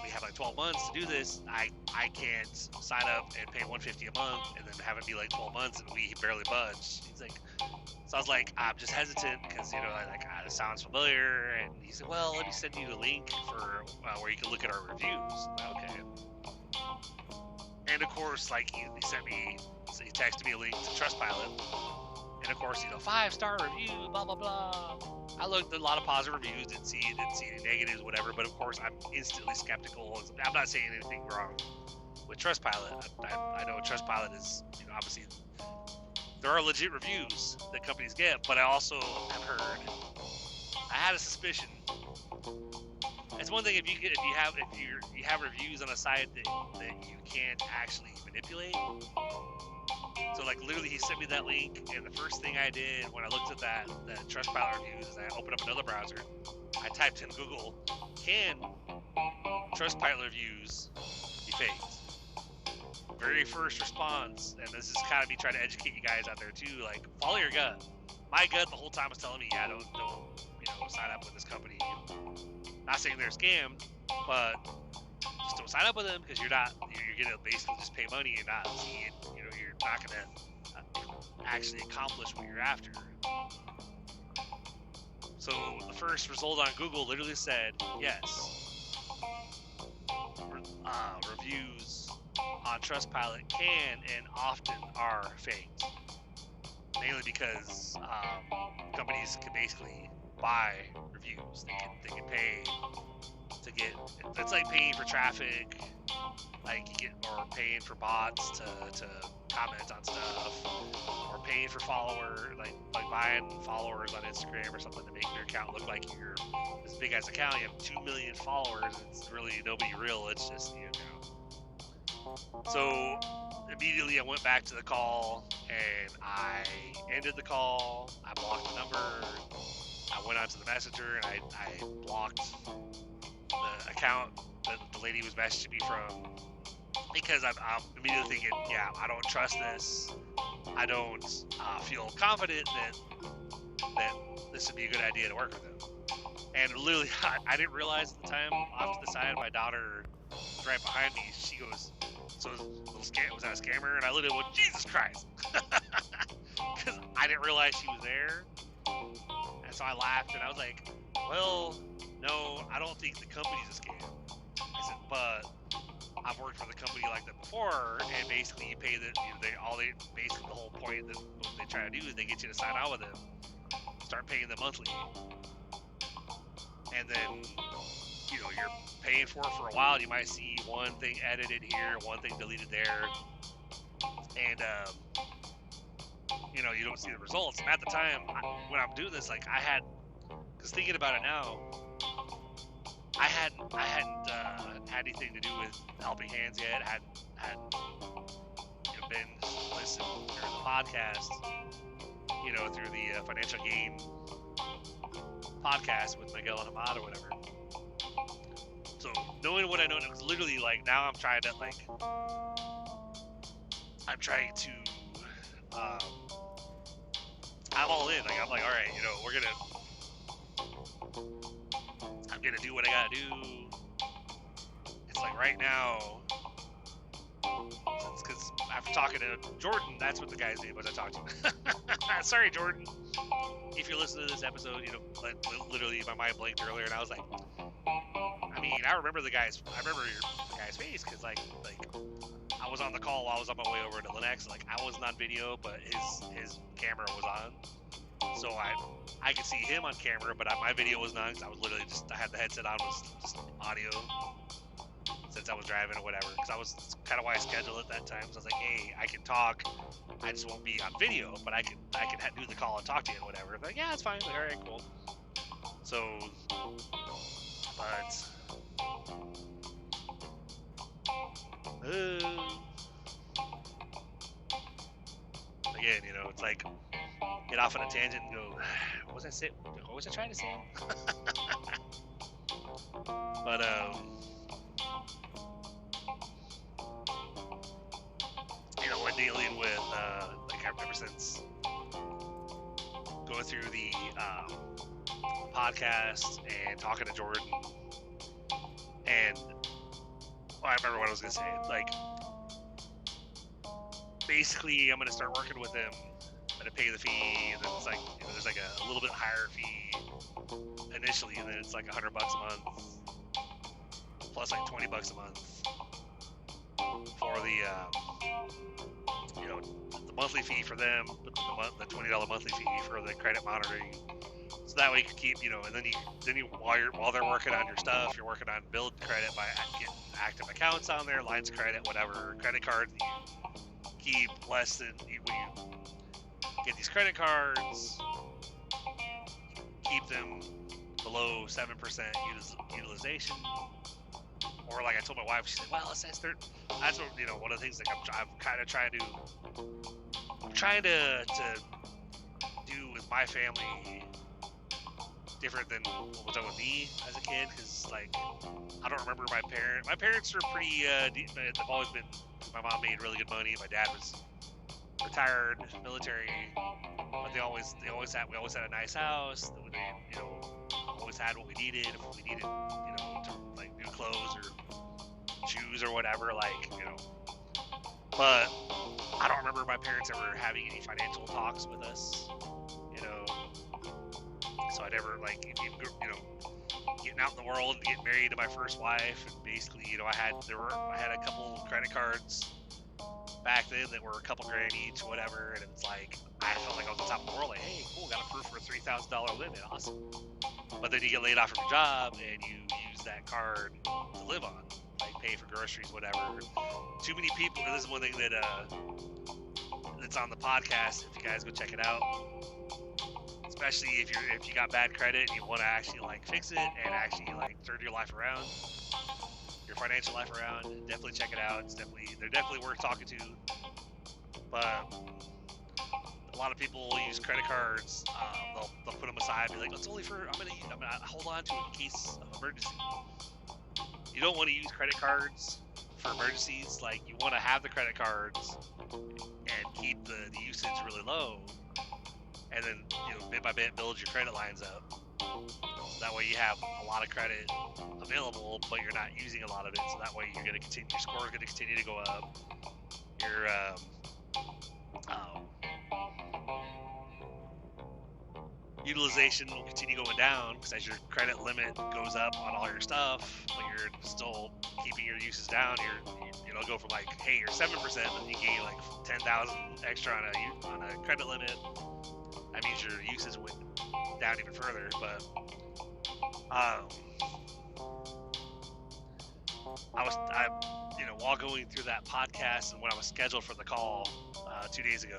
we have like 12 months to do this. I can't sign up and pay $150 a month and then have it be like 12 months and we barely budge. He's like, so I was like, I'm just hesitant because, you know, this sounds familiar. And he said, well, let me send you a link for where you can look at our reviews. Okay. And of course, like he sent me, so he texted me a link to Trustpilot. And of course, you know, 5-star review, blah, blah, blah. I looked at a lot of positive reviews, didn't see any negatives, whatever. But of course, I'm instantly skeptical. I'm not saying anything wrong with Trustpilot. I know Trustpilot is, you know, obviously there are legit reviews that companies get, but I also have heard, I had a suspicion. It's one thing if you have reviews on a site that you can't actually manipulate. So like literally he sent me that link, and the first thing I did when I looked at that Trustpilot reviews is I opened up another browser. I typed in Google, can Trustpilot reviews be faked? Very first response, and this is kind of me trying to educate you guys out there too, like follow your gut. My gut the whole time was telling me, yeah, don't you know, sign up with this company. Not saying they're scammed, but just don't sign up with them because you're gonna basically just pay money and not see it. You know, you're not gonna actually accomplish what you're after. So the first result on Google literally said yes. Reviews on Trustpilot can and often are faked, mainly because companies can basically buy reviews. They can pay to get. It's like paying for traffic, like you get, or paying for bots to comment on stuff, or paying for followers, like buying followers on Instagram or something to make your account look like you're this big ass account. You have 2 million followers. It's really nobody real. It's just your account. So immediately I went back to the call and I ended the call. I blocked the number. I went onto the messenger and I blocked the account that the lady was messaging me from, because I'm immediately thinking, yeah, I don't trust this. I don't feel confident that this would be a good idea to work with them. And literally, I didn't realize at the time, off to the side, my daughter was right behind me. She goes, so was that a scammer? And I literally went, Jesus Christ. Because I didn't realize she was there. And so I laughed and I was like, well, no, I don't think the company's a scam. I said, but I've worked for the company like that before, and basically you pay basically the whole point that what they try to do is they get you to sign on with them, start paying them monthly, and then, you know, you're paying for it for a while. You might see one thing edited here, one thing deleted there, and you know, you don't see the results. And at the time, when I'm doing this, like because thinking about it now, I hadn't had anything to do with Helping Hands yet. Hadn't you know, been listening through the podcast, you know, through the Financial Gain podcast with Miguel and Hamad or whatever. So knowing what I know, it's literally like now I'm trying to I'm all in. Like I'm like, all right, you know, I'm gonna do what I gotta do. It's like right now, because after talking to Jordan, that's what the guy's name was I talked to. Sorry, Jordan, if you're listening to this episode, you know, literally my mind blanked earlier, and I was like, I mean, mean, I remember the guy's face because like I was on the call while I was on my way over to Linux. Like I wasn't on video, but his camera was on, so I could see him on camera, but my video wasn't on because I was literally I had the headset on, was just audio since I was driving or whatever. Because I was kind of why I scheduled it that time. So I was like, hey, I can talk, I just won't be on video, but I can do the call and talk to you and whatever. Like, yeah, it's fine. Like, all right, cool. So, but. Again, you know, it's like get off on a tangent and go, what was I saying? What was I trying to say? But you know, we're dealing with like ever since going through the podcast and talking to Jordan, and I remember what I was gonna say. Like, basically, I'm gonna start working with him. I'm gonna pay the fee, and then it's like, you know, there's like a little bit higher fee initially, and then it's like $100 a month, plus like $20 a month for the you know, the monthly fee for them, but the $20 monthly fee for the credit monitoring. So that way you can keep, you know, and then you while they're working on your stuff, you're working on build credit by getting active accounts on there, lines of credit, whatever, credit cards that you keep less than, when you get these credit cards, keep them below 7% utilization. Or like I told my wife, she's like, well, it says that's what, you know, one of the things like I'm kind of trying to do with my family different than what was done with me as a kid, because like I don't remember my parents are pretty they've always been, my mom made really good money, my dad was retired military, but we always had a nice house, they, you know, always had what we needed, if we needed, you know, to, like new clothes or shoes or whatever, like, you know, but I don't remember my parents ever having any financial talks with us, you know. So I never, like, you know, getting out in the world and getting married to my first wife, and basically, you know, I had a couple credit cards back then that were a couple grand each, whatever, and it's like I felt like I was on top of the world. Like, hey, cool, got approved for a $3,000 limit, awesome. But then you get laid off from your job and you use that card to live on, like pay for groceries, whatever. Too many people. And this is one thing that that's on the podcast. If you guys go check it out. Especially if you got bad credit and you want to actually like fix it and actually like turn your life around, your financial life around, definitely check it out. They're definitely worth talking to. But a lot of people use credit cards. They'll put them aside, and be like, "It's only for I'm gonna hold on to it in case of emergency." You don't want to use credit cards for emergencies. Like, you want to have the credit cards and keep the usage really low. And then, you know, bit by bit build your credit lines up. So that way you have a lot of credit available, but you're not using a lot of it. So that way your score is going to continue to go up. Your utilization will continue going down, because as your credit limit goes up on all your stuff, but you're still keeping your uses down, you'll go from like, hey, you're 7%, but you gain like 10,000 extra on a credit limit. That means your uses went down even further. But you know, while going through that podcast and when I was scheduled for the call 2 days ago,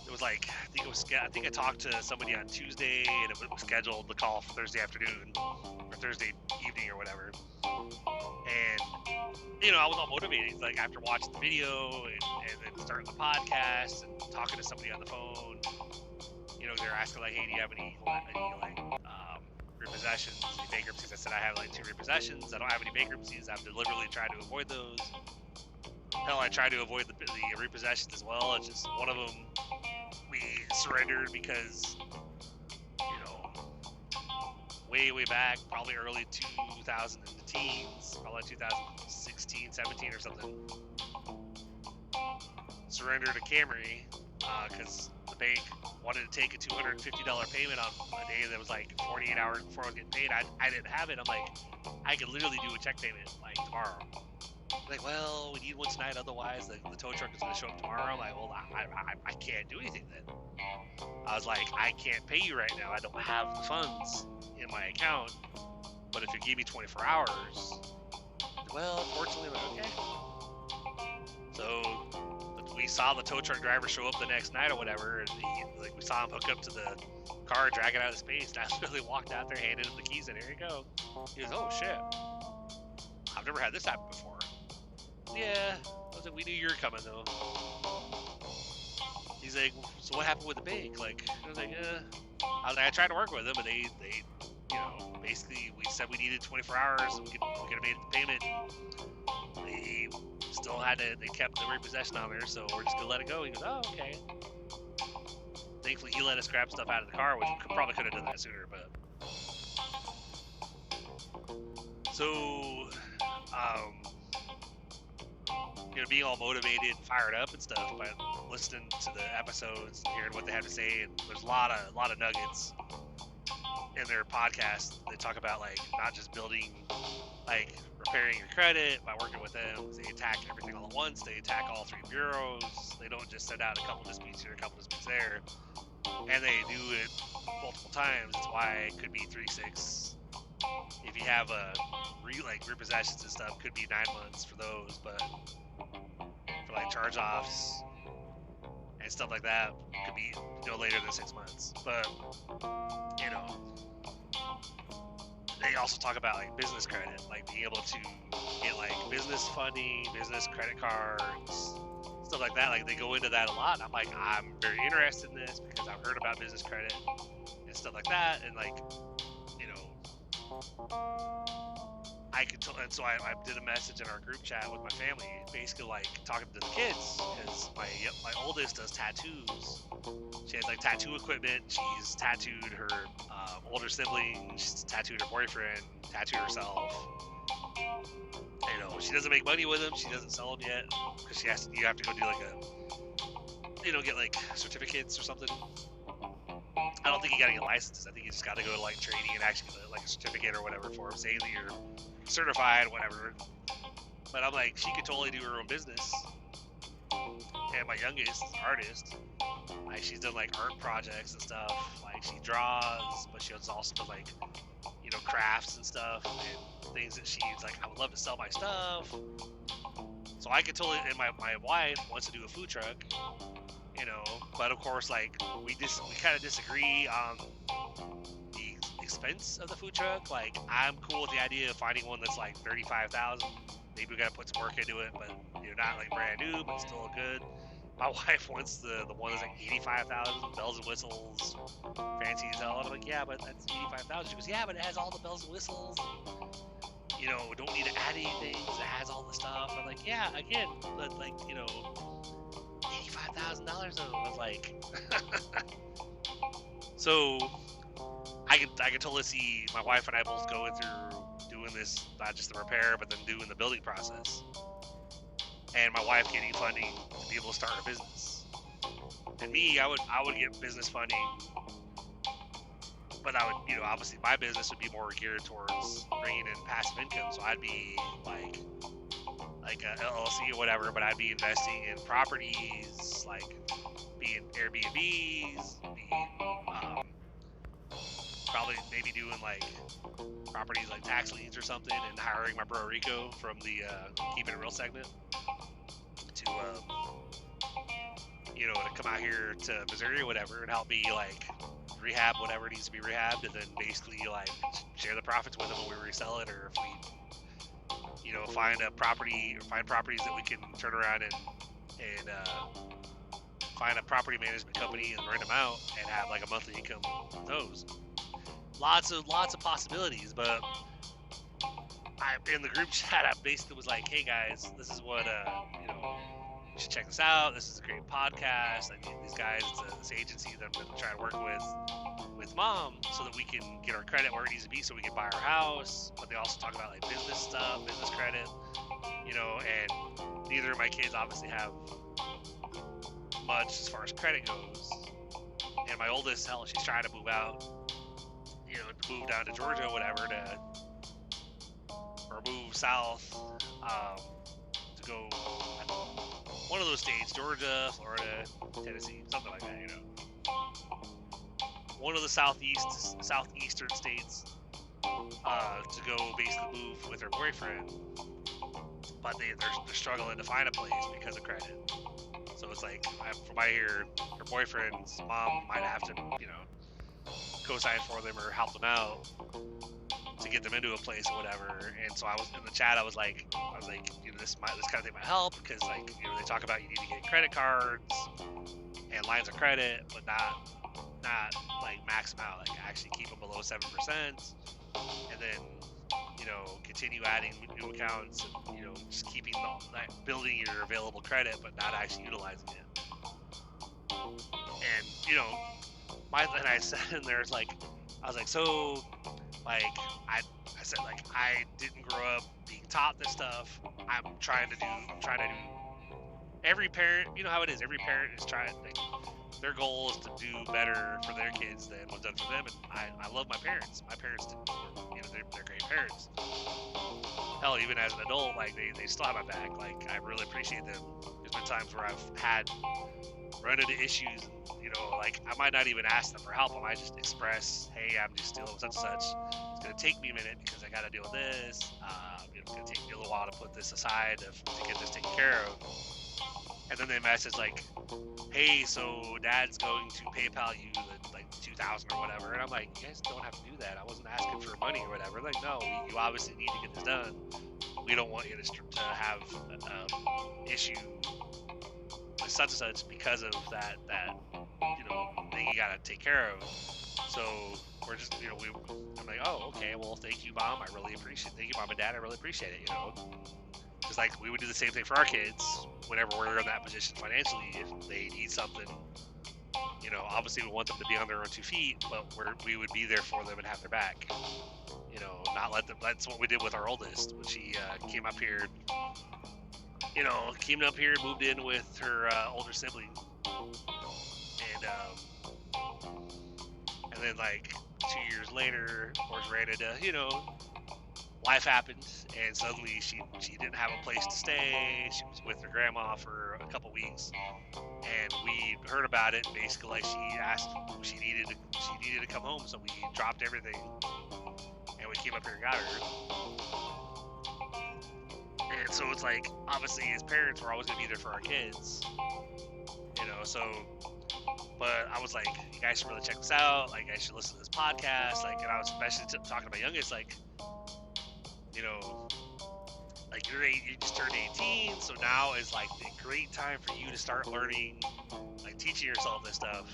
it was like, I think I talked to somebody on Tuesday, and it was scheduled the call for Thursday afternoon or Thursday evening or whatever. And you know, I was all motivated, like after watching the video and then starting the podcast and talking to somebody on the phone. You know, they're asking like, "Hey, do you have any like repossessions, any bankruptcies?" I said I have like 2 repossessions. I don't have any bankruptcies. I'm deliberately trying to avoid those. Hell, I try to avoid the repossessions as well. It's just one of them we surrendered because, you know, way back, probably early 2000 in the teens, probably 2016, 17 or something. Surrendered a Camry because the bank wanted to take a $250 payment on a day that was like 48 hours before I was getting paid. I didn't have it. I'm like, I could literally do a check payment like tomorrow. Like, well, we need one tonight, otherwise the tow truck is going to show up tomorrow. I'm like, well, I can't do anything then. I was like, I can't pay you right now. I don't have the funds in my account. But if you give me 24 hours, well, unfortunately, I'm like, okay. So we saw the tow truck driver show up the next night or whatever, and we saw him hook up to the car, drag it out of space. And I literally walked out there, handed him the keys, and here you go. He goes, oh shit, I've never had this happen before. Yeah, I was like, we knew you were coming though. He's like, so what happened with the bank? Like, I was like, I tried to work with them, but they, basically we said we needed 24 hours. We could have made the payment. They still they kept the repossession on there, so we're just gonna let it go. He goes, oh, okay. Thankfully, he let us grab stuff out of the car, which we probably could have done that sooner, but. So, being all motivated and fired up and stuff by listening to the episodes and hearing what they have to say, and there's a lot of nuggets in their podcast. They talk about like not just building, like repairing your credit by working with them. They attack everything all at once. They attack all 3 bureaus. They don't just send out a couple disputes here, a couple disputes there, and they do it multiple times. That's why it could be 3-6. If you have repossessions and stuff, could be 9 months for those, but for like charge-offs and stuff like that, could be no later than 6 months. But they also talk about like business credit, like being able to get like business funding, business credit cards, stuff like that. Like they go into that a lot, and I'm like, I'm very interested in this because I've heard about business credit and stuff like that, and like, I could tell, and so I did a message in our group chat with my family, basically like talking to the kids, because my oldest does tattoos. She has like tattoo equipment. She's tattooed her older sibling. She's tattooed her boyfriend. Tattooed herself. She doesn't make money with them. She doesn't sell them yet because you have to go do like get like certificates or something. I don't think you gotta get licenses. I think you just gotta go to like training and actually get like a certificate or whatever for saying that you're certified, whatever. But I'm like, she could totally do her own business. And my youngest artist, like she's done like art projects and stuff. Like she draws, but she also does like crafts and stuff and things that she's like, I would love to sell my stuff. So I could totally. And my wife wants to do a food truck. But of course, like we kind of disagree on the expense of the food truck. Like I'm cool with the idea of finding one that's like $35,000. Maybe we gotta put some work into it, but not like brand new, but still good. My wife wants the one that's like $85,000, bells and whistles, fancy as hell. And I'm like, yeah, but that's $85,000. She goes, yeah, but it has all the bells and whistles. Don't need to add anything. It has all the stuff. I'm like, yeah, again, but like $85,000 though. I was like, so I could totally see my wife and I both going through doing this, not just the repair, but then doing the building process, and my wife getting funding to be able to start a business. And me, I would get business funding, but I would, obviously my business would be more geared towards bringing in passive income. So I'd be like a LLC or whatever, but I'd be investing in properties, like being Airbnbs, probably maybe doing like properties like tax liens or something, and hiring my bro Rico from the Keeping It Real segment to to come out here to Missouri or whatever and help me like rehab whatever needs to be rehabbed, and then basically like share the profits with them when we resell it, or if we find a property or find properties that we can turn around and find a property management company and rent them out and have like a monthly income from those. Lots of possibilities, but in the group chat I basically was like, hey guys, this is what you should check this out. This is a great podcast. I need these guys. It's this agency that I'm going to try to work with mom, so that we can get our credit where it needs to be, so we can buy our house. But they also talk about like business stuff, business credit, and neither of my kids obviously have much as far as credit goes. And my oldest, hell, she's trying to move out, to move down to Georgia or whatever, or move south, to go one of those states, Georgia, Florida, Tennessee, something like that, one of the southeastern states, to go basically move with her boyfriend, but they're struggling to find a place because of credit. So it's like, from what I hear, her boyfriend's mom might have to, co-sign for them or help them out to get them into a place or whatever. And so I was in the chat. I was like, this kind of thing might help because, like, they talk about you need to get credit cards and lines of credit, but not like max them out, like actually keep them below 7%, and then continue adding new accounts and just keeping building your available credit, but not actually utilizing it. And and I said in there, it's like, I was like, so, like, I said, like, I didn't grow up being taught this stuff. I'm trying to do every parent, how it is, every parent is trying, like, their goal is to do better for their kids than was done for them. And I love my parents. My parents, they're great parents. Hell, even as an adult, like, they still have my back. Like, I really appreciate them. There's been times where I've run into issues, like, I might not even ask them for help. I might just express, hey, I'm just dealing with such and such. It's going to take me a minute because I got to deal with this. It's going to take me a little while to put this aside to get this taken care of. And then they message like, hey, so dad's going to PayPal you the, like, 2,000 or whatever. And I'm like, you guys don't have to do that. I wasn't asking for money or whatever. Like, no, you obviously need to get this done. We don't want you to have issue with such and such because of that thing you gotta take care of. So we're just, I'm like, oh, okay, well, thank you, Mom. I really appreciate it. Thank you, Mom and Dad. I really appreciate it, Just like we would do the same thing for our kids whenever we're in that position financially. If they need something, obviously we want them to be on their own 2 feet, but we would be there for them and have their back. Not let them. That's what we did with our oldest when she came up here. Moved in with her older sibling, and then like 2 years later, of course, ran into life happened, and suddenly she didn't have a place to stay. She was with her grandma for a couple weeks, and we heard about it. Basically, like, she asked, she needed to come home, so we dropped everything and we came up here and got her. And so it's like, obviously, as parents, we're always gonna be there for our kids, So, but I was like, you guys should really check this out. Like, you guys should listen to this podcast. Like, and I was especially talking to my youngest, like, like, you just turned 18, so now is like the great time for you to start learning, like, teaching yourself this stuff,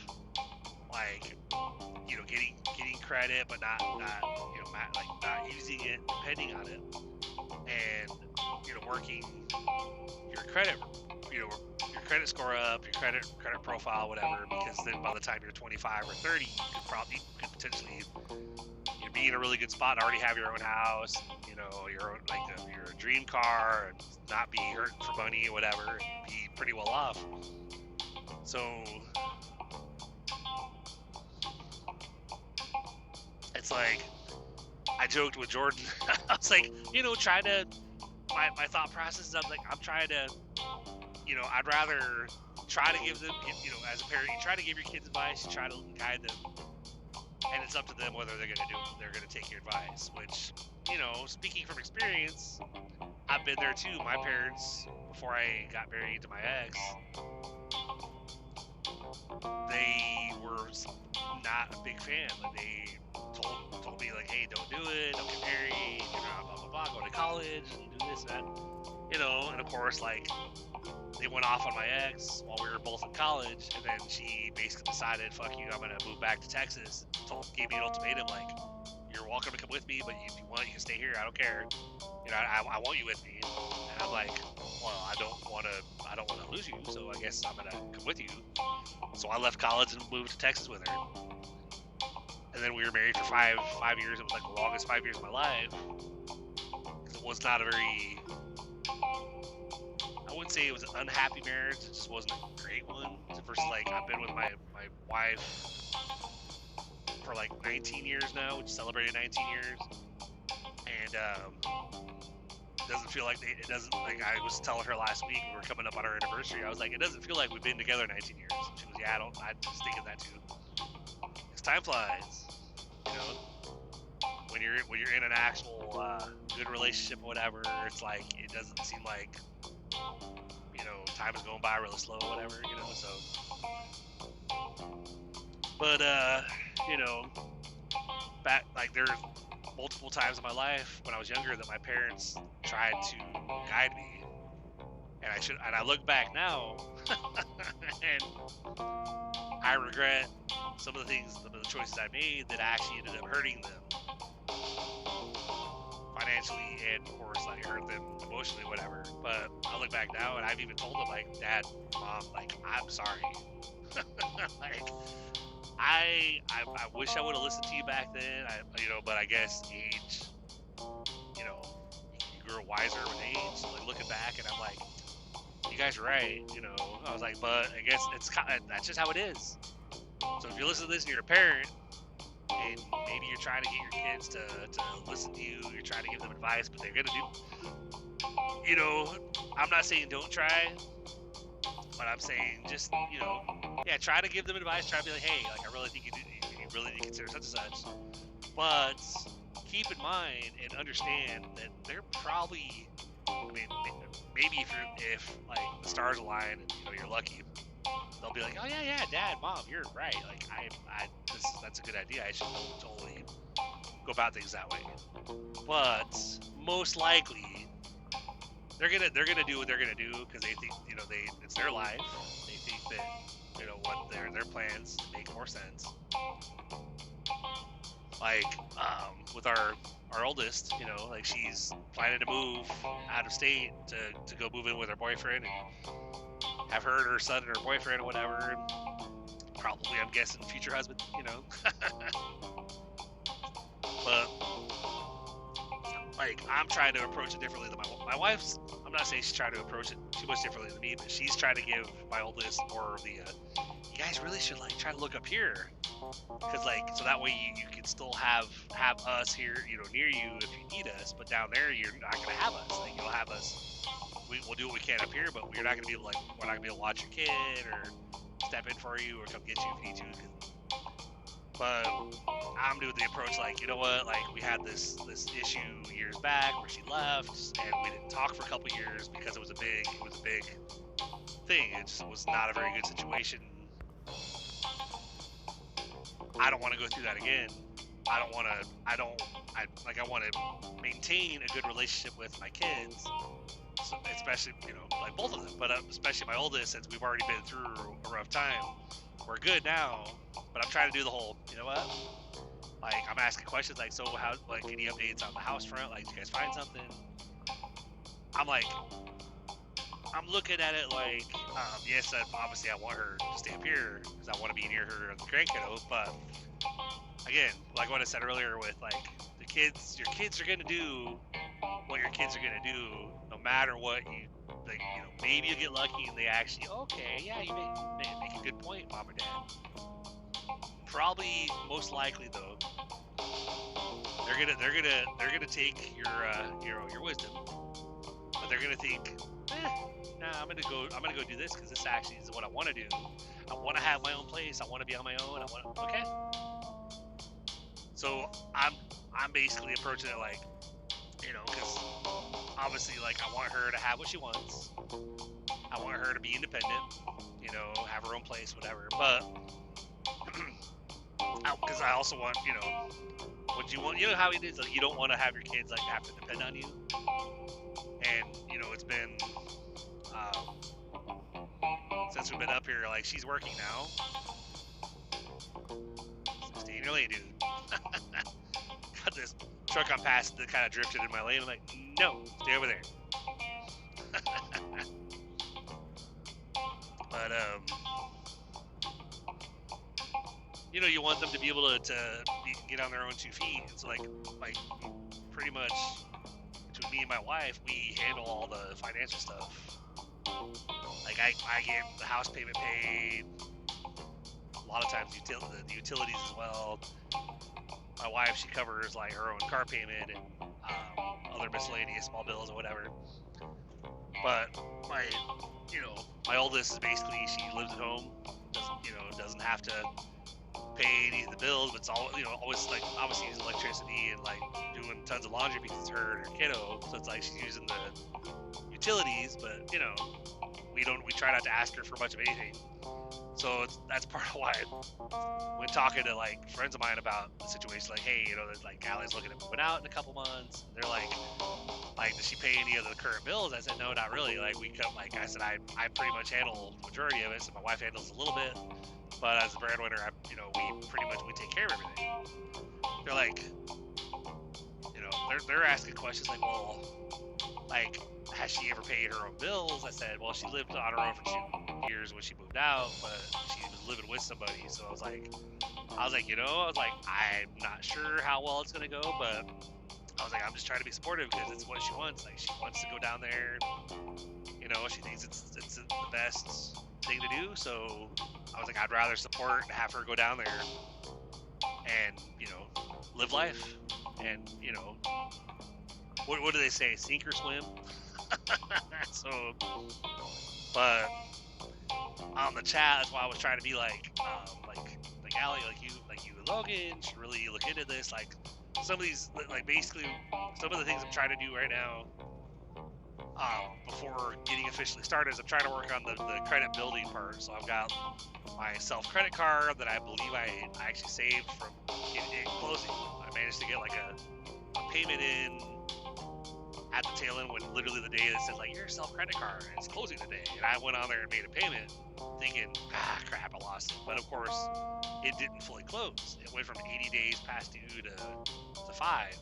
like, getting credit, but not using it, depending on it, and working your credit, your credit score up, your credit profile, whatever, because then by the time you're 25 or 30, you could potentially be in a really good spot and already have your own house, your own, like, your dream car, and not be hurting for money or whatever, and be pretty well off. So it's like, I joked with Jordan. I was like, try to, my thought process is, I'm like, I'm trying to, I'd rather try to give them, as a parent, you try to give your kids advice, you try to guide them, and it's up to them whether they're going to take your advice, which, speaking from experience, I've been there too. My parents, before I got married to my ex, they were not a big fan. Like, they told me, like, hey, don't do it, don't get married, blah, blah, blah, go to college, and do this and that. And of course, like, they went off on my ex while we were both in college, and then she basically decided, fuck you, I'm going to move back to Texas. Gave me an ultimatum, like, you're welcome to come with me, but if you want, you can stay here, I don't care. I want you with me. And I'm like, well, I don't want to lose you, so I guess I'm going to come with you. So I left college and moved to Texas with her. And then we were married for five years. It was like the longest 5 years of my life. It was not a very, I wouldn't say it was an unhappy marriage. It just wasn't a great one. Versus like I've been with my wife for like 19 years now, which celebrated 19 years, and it doesn't feel like it doesn't like I was telling her last week we were coming up on our anniversary. I was like, it doesn't feel like we've been together 19 years. She goes, yeah, I was thinking that too. Because time flies, you know. When you're in an actual good relationship or whatever, it's like it doesn't seem like, you know, time is going by really slow or whatever, you know. So, but you know, back like there's multiple times in my life when I was younger that my parents tried to guide me, and I look back now and I regret some of the choices I made that actually ended up hurting them financially, and of course like hurt them emotionally, whatever. But I look back now and I've even told them like, Dad, Mom, like I'm sorry. Like I wish I would have listened to you back then. But I guess age, you know, you grew wiser with age. So like looking back, and I'm like, you guys are right. You know, I was like, but I guess that's just how it is. So if you listen to this and you're a parent, and maybe you're trying to get your kids to listen to you, you're trying to give them advice, but they're gonna do, you know, I'm not saying don't try. But I'm saying just, you know, yeah, try to give them advice. Try to be like, hey, like I really think you really need to consider such and such. But keep in mind and understand that they're probably, I mean, maybe if like the stars align and, you know, you're lucky, they'll be like, oh yeah, Dad, Mom, you're right. Like that's a good idea. I should totally go about things that way. But most likely, they're gonna do what they're gonna do because they think, you know, it's their life. They think that, you know, what their plans make more sense. Like with our oldest, you know, like she's planning to move out of state to go move in with her boyfriend and have her and her son and her boyfriend or whatever. Probably, I'm guessing, future husband, you know. But like I'm trying to approach it differently than my wife's. I'm not saying she's trying to approach it too much differently than me, but she's trying to give my oldest more of the you guys really should like try to look up here, because like so that way you can still have us here, you know, near you if you need us, but down there you're not gonna have us. Like you'll have us. We'll do what we can up here, but we're not gonna be able to, like, we're not gonna be able to watch your kid or step in for you or come get you if you need to. But I'm doing the approach like, you know what, like we had this issue years back where she left and we didn't talk for a couple years because it was a big thing. It just was not a very good situation. I don't want to go through that again. I want to maintain a good relationship with my kids, so especially, you know, like both of them, but especially my oldest, since we've already been through a rough time. We're good now, but I'm trying to do the whole, you know what? Like, I'm asking questions like, so how, like, any updates on the house front? Like, did you guys find something? I'm like, I'm looking at it like, yes, obviously I want her to stay up here because I want to be near her and the grandkiddo, but again, like what I said earlier with, like, your kids are going to do what your kids are going to do no matter what you, like, you know, maybe you get lucky and they actually, okay, yeah, you make a good point, Mom or Dad. Probably, most likely though, they're gonna take your wisdom, but they're gonna think, nah, I'm gonna go do this because this actually is what I want to do. I want to have my own place. I want to be on my own. Okay. So I'm basically approaching it like, you know, because obviously, like, I want her to have what she wants. I want her to be independent, you know, have her own place, whatever. But because I also want, you know, what you want. You know how it is. Like, you don't want to have your kids like have to depend on you. And you know, it's been since we've been up here. Like, she's working now. Stay in your lane, dude. Got this truck on past that kind of drifted in my lane. I'm like, no, stay over there. But you know, you want them to be able to get on their own 2 feet. It's like pretty much between me and my wife, we handle all the financial stuff. Like I get the house payment paid. A lot of times the utilities as well. My wife, she covers like her own car payment and other miscellaneous small bills or whatever. But my, my oldest is basically, she lives at home. Doesn't have to pay any of the bills, but it's all, always like obviously using electricity and like doing tons of laundry because it's her and her kiddo. So it's like she's using the utilities, but we try not to ask her for much of anything. So that's part of why when talking to like friends of mine about the situation, like, hey, there's like Allie's looking at moving out in a couple months. And they're like, does she pay any of the current bills? I said, no, not really. Like like I said, I pretty much handle the majority of it. So my wife handles a little bit, but as a breadwinner, we take care of everything. They're like, they're asking questions like, well, like, has she ever paid her own bills? I said, well, she lived on her own for 2 years when she moved out, but she was living with somebody. So I was like, I'm not sure how well it's gonna go, but I was like, I'm just trying to be supportive because it's what she wants. Like, she wants to go down there. She thinks it's the best thing to do. So I was like, I'd rather support and have her go down there and live life. And what do they say? Sink or swim. So, but on the chat, that's why I was trying to be like Allie, like you and Logan should really look into this. Like some of these, like basically some of the things I'm trying to do right now, before getting officially started, is I'm trying to work on the credit building part. So I've got my self credit card that I believe I actually saved from getting it closing. I managed to get like a payment in at the tail end when literally the day that says like your self credit card and it's closing today, and I went on there and made a payment thinking, crap, I lost it. But of course it didn't fully close. It went from 80 days past due to 5.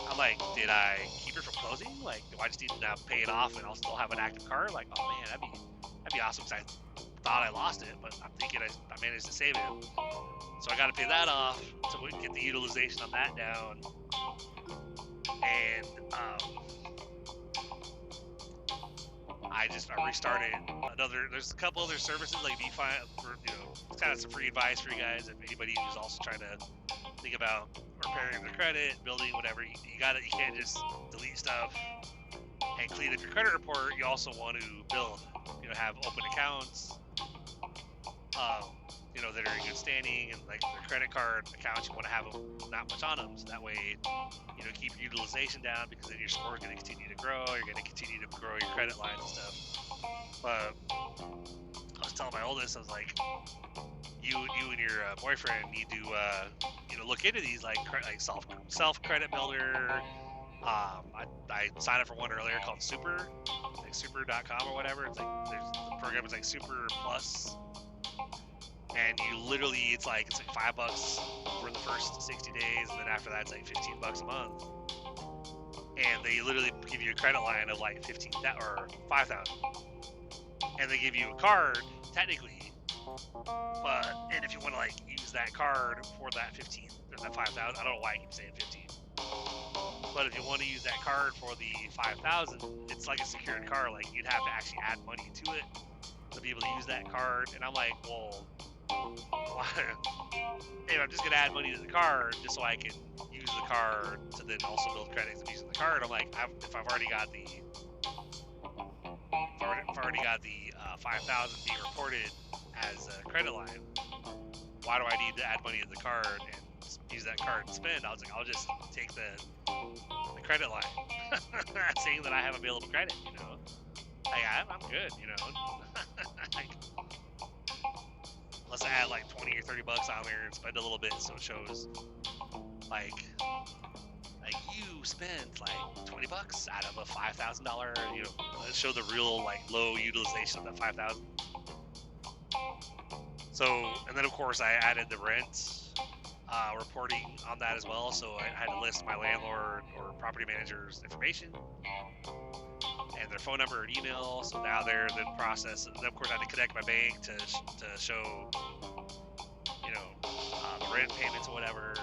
I'm like, did I keep it from closing? Like, do I just need to now pay it off and I'll still have an active card? Like, oh man, that'd be awesome, because I thought I lost it, but I'm thinking I managed to save it. So I got to pay that off to get the utilization on that down. And I restarted there's a couple other services like DeFi for, it's kind of some free advice for you guys. If anybody who's also trying to think about repairing their credit, building whatever, you can't just delete stuff and clean up your credit report. You also want to build, have open accounts, that are in good standing, and like their credit card accounts, you want to have them not much on them, so that way, keep your utilization down, because then your score is going to continue to grow. You're going to continue to grow your credit lines and stuff. But I was telling my oldest, I was like, you and your boyfriend need to, look into these like self credit builder. I signed up for one earlier called Super, like super.com or whatever. It's like the program is like Super Plus. And you literally, it's like $5 for the first 60 days, and then after that, it's like $15 a month. And they literally give you a credit line of like 15,000 or 5,000, and they give you a card technically. And if you want to like use that card for that 15 or that 5,000, I don't know why I keep saying 15. But if you want to use that card for the 5,000, it's like a secured card. Like, you'd have to actually add money to it to be able to use that card. And I'm like, well, why? Hey, I'm just gonna add money to the card just so I can use the card to then also build credits of using the card. I'm like, if I've already got the 5,000 being reported as a credit line, why do I need to add money to the card and use that card and spend? I was like, I'll just take the credit line, saying that I have available credit. Like, I'm good. Like, unless I add like 20 or 30 bucks on there and spend a little bit, so it shows like you spent like 20 bucks out of a $5,000, show the real like low utilization of that 5,000. So, and then of course I added the rent reporting on that as well. So I had to list my landlord or property manager's information and their phone number and email. So now they're in the process. And then of course I had to connect my bank to show, the rent payments or whatever.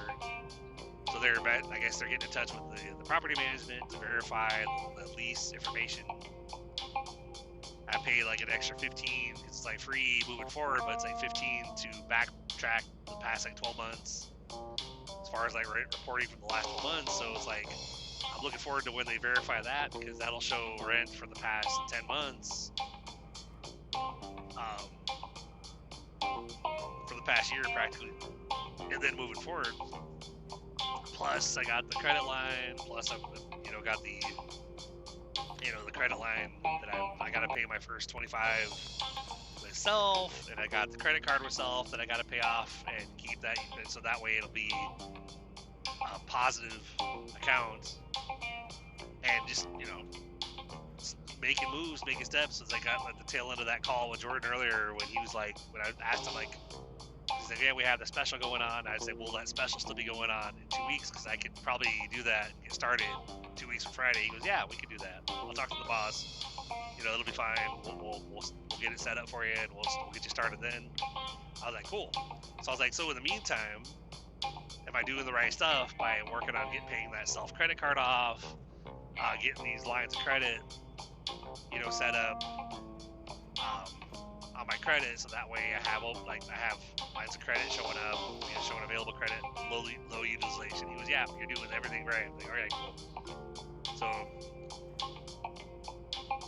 So I guess they're getting in touch with the property management to verify the lease information I pay like an extra 15 because it's like free moving forward, but it's like 15 to backtrack the past like 12 months as far as like reporting from the last 12 months. So it's like I'm looking forward to when they verify that because that'll show rent for the past 10 months, for the past year practically, and then moving forward. Plus I got the credit line. Plus I've got the the credit line that I got to pay my first 25 myself, and I got the credit card myself that I got to pay off and keep that, so that way it'll be a positive account, and just making moves, making steps. As I got at the tail end of that call with Jordan earlier, when he was like, when I asked him like, he's like, yeah, we have the special going on. I said, will that special still be going on in 2 weeks? Because I could probably do that and get started 2 weeks from Friday. He goes, yeah, we could do that. I'll talk to the boss. It'll be fine. We'll get it set up for you, and we'll get you started then. I was like, cool. So I was like, so in the meantime, am I doing the right stuff by working on paying that self credit card off, getting these lines of credit, set up on my credit, so that way I have lines of credit showing up, showing available credit, low utilization. He was, yeah, you're doing everything right. I'm like, all right, cool. So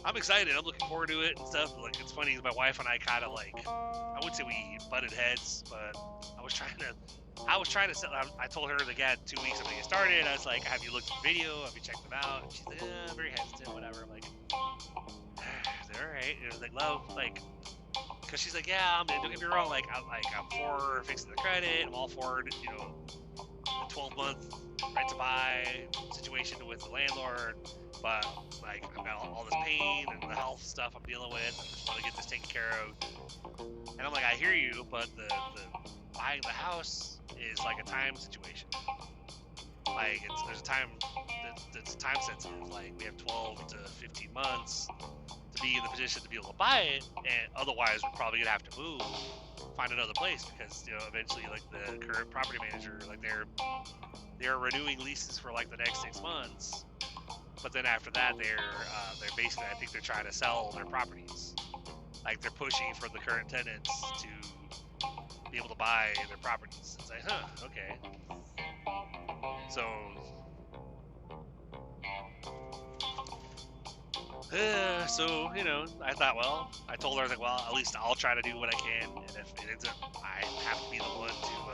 I'm excited. I'm looking forward to it and stuff. Like, it's funny, my wife and I kind of like, I wouldn't say we butted heads, but I was trying to set. I told her that, yeah, 2 weeks I'm gonna get started. I was like, have you looked at the video? Have you checked them out? And she's like, I'm very hesitant, whatever. I'm like, all right. It was like, love, like, because she's like, yeah, don't get me wrong, like I'm for fixing the credit. I'm all for the 12-month rent to buy situation with the landlord, but like I've got all this pain and the health stuff I'm dealing with. I just want to get this taken care of. And I'm like, I hear you, but the buying the house is like a time situation. Like there's a time that's time sensitive. Like we have 12 to 15 months to be in the position to be able to buy it, and otherwise we're probably gonna have to move, find another place, because eventually, like, the current property manager, like, they're renewing leases for like the next 6 months, but then after that they're basically, I think they're trying to sell their properties. Like, they're pushing for the current tenants to be able to buy their properties. It's like, okay. So I thought, well, I told her, I was like, well, at least I'll try to do what I can, and if it ends up, I have to be the one to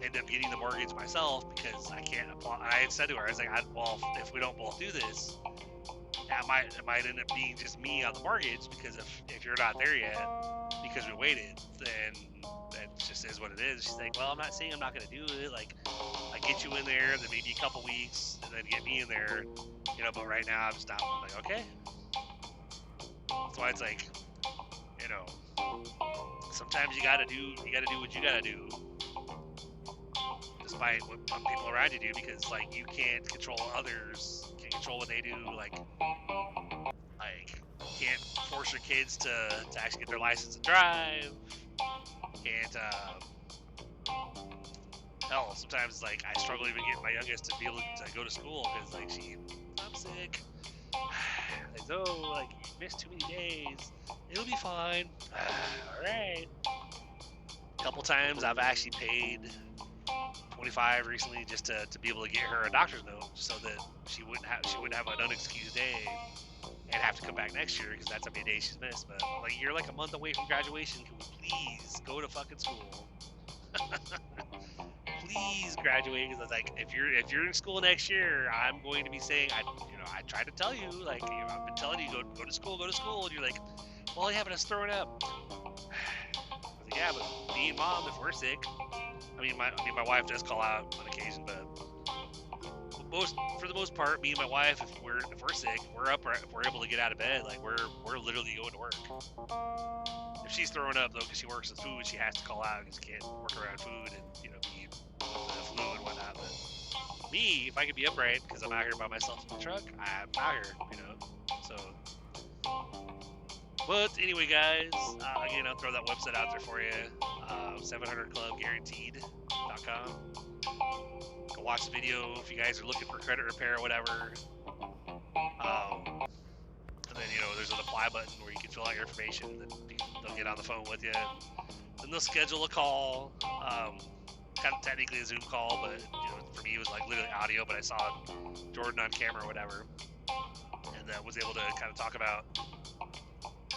end up getting the mortgage myself, because I can't apply. I had said to her, I was like, well, if we don't both do this, it might end up being just me on the mortgage, because if you're not there yet, because we waited, then that just is what it is. She's like, well, I'm not saying I'm not going to do it. Like, I get you in there, then maybe a couple weeks, and then get me in there, but right now I'm stopped. I'm like, okay. That's why it's like, sometimes you gotta do what you gotta do, despite what people around you do, because like you can't control others, you can't control what they do. Like you can't force your kids to actually get their license to drive. Can't hell, sometimes like I struggle even getting my youngest to be able to go to school, because like I'm sick. Like, oh, like, you missed too many days. It'll be fine. All right. A couple times I've actually paid $25 recently just to be able to get her a doctor's note, so that she wouldn't have an unexcused day and have to come back next year, because that's how many days she's missed. But like, you're like a month away from graduation. Can we please go to fucking school? Please graduate, because like, if you're in school next year, I'm going to be saying, I tried to tell you, like, I've been telling you, go to school, and you're like, well, yeah, but I was throwing up. I was like, yeah, but me and mom, if we're sick, my wife does call out on occasion, but for the most part, me and my wife, if we're sick, we're up, if we're able to get out of bed, like we're literally going to work. If she's throwing up though, because she works with food, she has to call out, because she can't work around food and be the flu and whatnot. But me, if I could be upright, because I'm out here by myself in the truck, I'm out here, So, but anyway, guys, again, I'll throw that website out there for you, 700clubguaranteed.com. Go watch the video if you guys are looking for credit repair or whatever. And then, there's an apply button where you can fill out your information, and then they'll get on the phone with you. Then they'll schedule a call, kind of technically a Zoom call, but, for me it was like literally audio, but I saw Jordan on camera or whatever, and was able to kind of talk about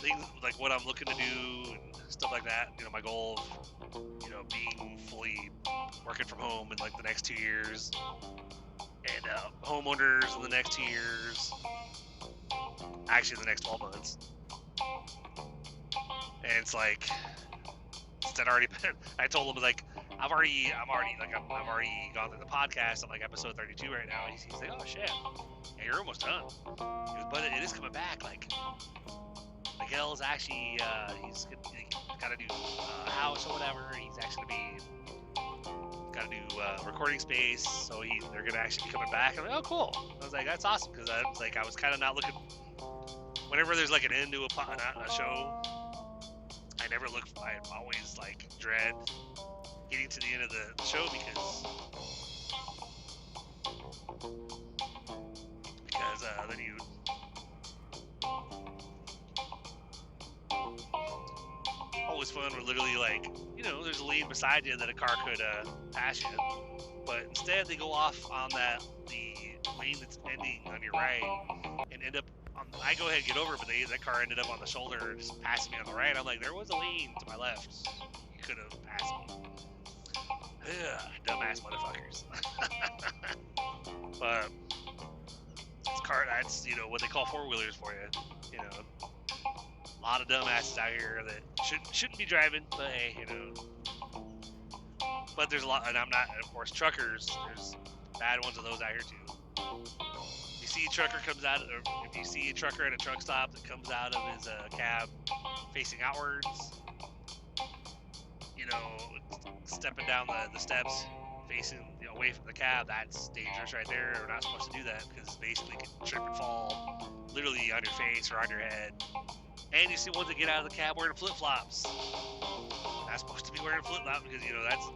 things like what I'm looking to do and stuff like that. My goal of, being fully working from home in like the next 2 years, and homeowners in the next 2 years, actually the next 12 months. And it's like, instead already been, I told him like, I've already gone through the podcast. I'm like episode 32 right now. He's like, oh shit, yeah, you're almost done. He goes, but it is coming back. Like, Miguel's actually, he's got to do a house or whatever. He's actually got to do recording space. So they're gonna actually be coming back. I'm like, oh cool. I was like, that's awesome, because I was kind of not looking. Whenever there's like an end to a show, I never look. I always like dread getting to the end of the show because then you always fun with literally like, there's a lane beside you that a car could pass you, but instead they go off on the lane that's ending on your right and end up I go ahead and get over, but that car ended up on the shoulder just passing me on the right. I'm like, there was a lane to my left. You could have passed me. Ugh, dumbass motherfuckers. But that's what they call four-wheelers for you. A lot of dumbasses out here that shouldn't be driving, but hey, But there's a lot, and I'm not, and of course, truckers, there's bad ones of those out here too. You see a trucker comes out, or if you see a trucker at a truck stop that comes out of his cab facing outwards, stepping down the steps facing away from the cab, that's dangerous right there. We're not supposed to do that because basically you can trip and fall literally on your face or on your head. And you see ones that get out of the cab wearing flip-flops. Not supposed to be wearing flip-flops because that's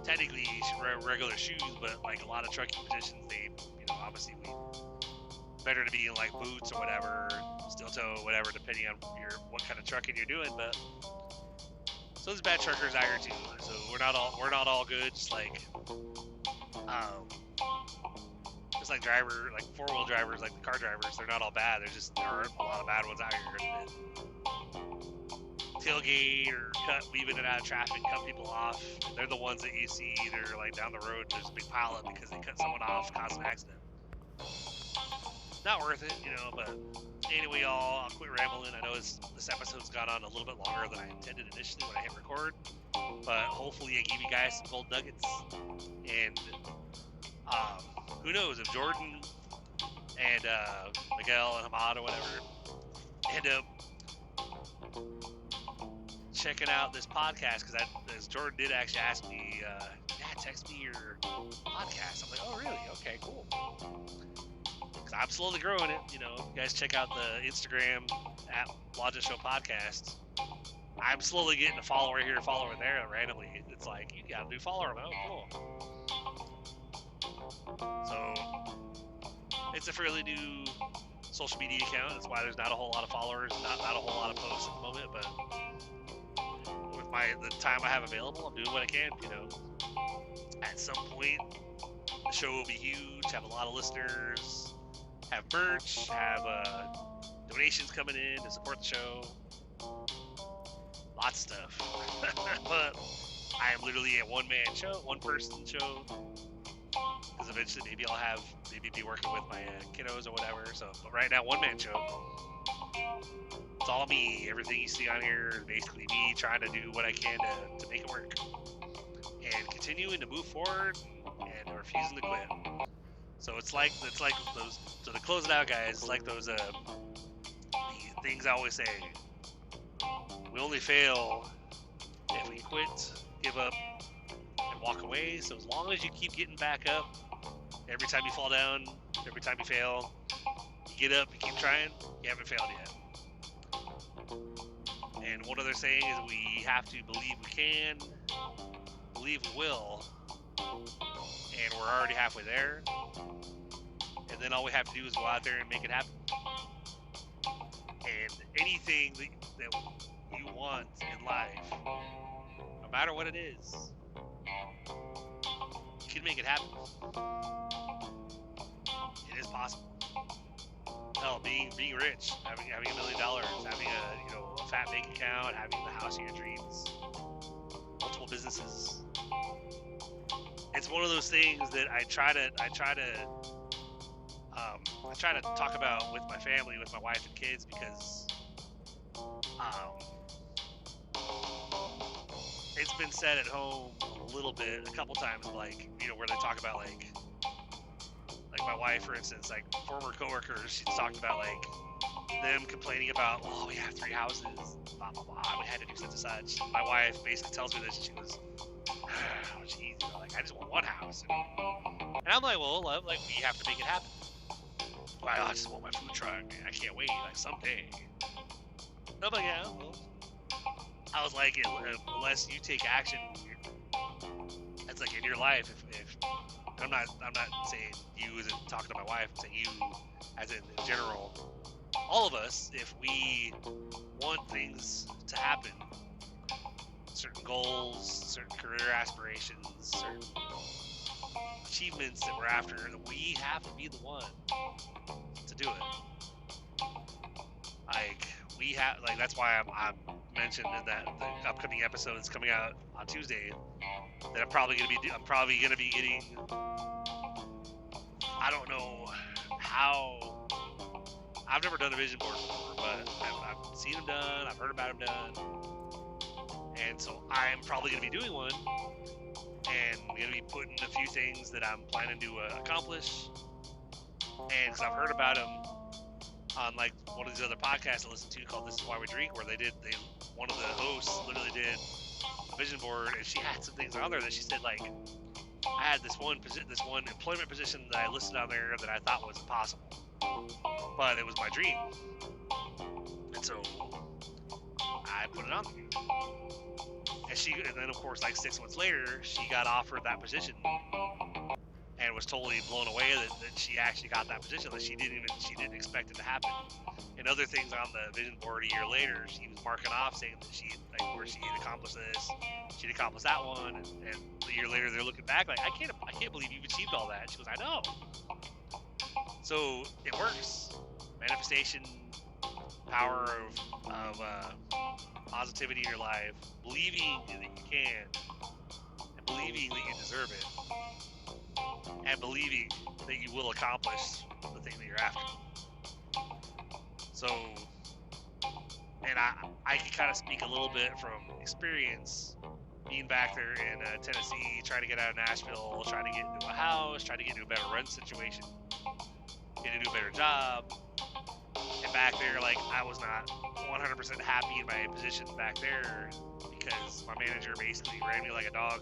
technically you should wear regular shoes, but like a lot of trucking positions, they obviously better to be in like boots or whatever, steel toe, whatever, depending on what kind of trucking you're doing. But so there's bad truckers out here too. So we're not all good. Just like four-wheel drivers, like the car drivers, they're not all bad. There are a lot of bad ones out here that tailgate or weave in and out of traffic, cut people off. They're the ones that you see either like down the road, there's a big pileup because they cut someone off, caused an accident. Not worth it, but anyway, y'all, I'll quit rambling. I know this episode's gone on a little bit longer than I intended initially when I hit record, but hopefully I gave you guys some gold nuggets. And who knows, if Jordan and Miguel and Hamad or whatever end up checking out this podcast, because as Jordan did actually ask me, text me your podcast. I'm like, oh really? Okay, cool. Because I'm slowly growing it. You guys check out the Instagram at Logic Show Podcast. I'm slowly getting a follower here, a follower there. Randomly, it's like, you got a new follower. Oh, cool. So it's a fairly new social media account. That's why there's not a whole lot of followers, not a whole lot of posts at the moment. But with the time I have available, I'm doing what I can. At some point, the show will be huge. Have a lot of listeners. Have merch. Have donations coming in to support the show. Lots of stuff. But I am literally a one-man show, one-person show. Because eventually maybe I'll be working with my kiddos or whatever. But right now, one-man show. It's all me. Everything you see on here is basically me trying to do what I can to make it work. And continuing to move forward and refusing to quit. So it's like those. So to close it out, guys, it's like those the things I always say. We only fail if we quit, give up, and walk away. So as long as you keep getting back up, every time you fall down, every time you fail, you get up, you keep trying, you haven't failed yet. And one other saying is we have to believe we can, believe we will, and we're already halfway there. And and then all we have to do is go out there and make it happen. And anything that you want in life, no matter what it is, you can make it happen. It is possible. Hell, being rich, having $1 million, having a fat bank account, having the house of your dreams, multiple businesses. It's one of those things that I try to talk about with my family, with my wife and kids, because it's been said at home a little bit, a couple times, like, where they talk about like my wife, for instance, like former coworkers, she's talked about like them complaining about, oh, we have 3 houses, blah blah blah, we had to do such and such. My wife basically tells me this. She goes, oh, geez, like, I just want 1 house, and I'm like, well, like, we have to make it happen. Like, I just want my food truck, man. I can't wait, like, someday. And I'm like, yeah, well, I was like, unless you take action, it's like in your life. If I'm not saying you as in talking to my wife, I'm saying you as in general, all of us, if we want things to happen, certain goals, certain career aspirations, certain achievements that we're after, we have to be the one to do it. Like, we have, like, that's why I'm mentioned in that the upcoming episode that's coming out on Tuesday, that I'm probably gonna be getting, I don't know how, I've never done a vision board before, but I've seen them done, I've heard about them done, and so I'm probably gonna be doing one, and I'm gonna be putting a few things that I'm planning to accomplish, and because I've heard about them on like one of these other podcasts I listen to called "This Is Why We Drink," where one of the hosts literally did a vision board, and she had some things on there that she said, like, I had this one employment position that I listed on there that I thought was impossible, but it was my dream, and so I put it on there. And then of course, like 6 months later, she got offered that position, and was totally blown away that she actually got that position. That she didn't expect it to happen. And other things on the vision board a year later, she was marking off, saying that she had accomplished this, she'd accomplished that one, and a year later they're looking back like, I can't believe you've achieved all that. She goes, I know. So it works. Manifestation, power of positivity in your life, believing that you can, and believing that you deserve it, and believing that you will accomplish the thing that you're after. So, and I can kind of speak a little bit from experience, being back there in Tennessee, trying to get out of Nashville, trying to get into a house, trying to get into a better rent situation, get into a better job. And back there, like, I was not 100% happy in my position back there, because my manager basically ran me like a dog.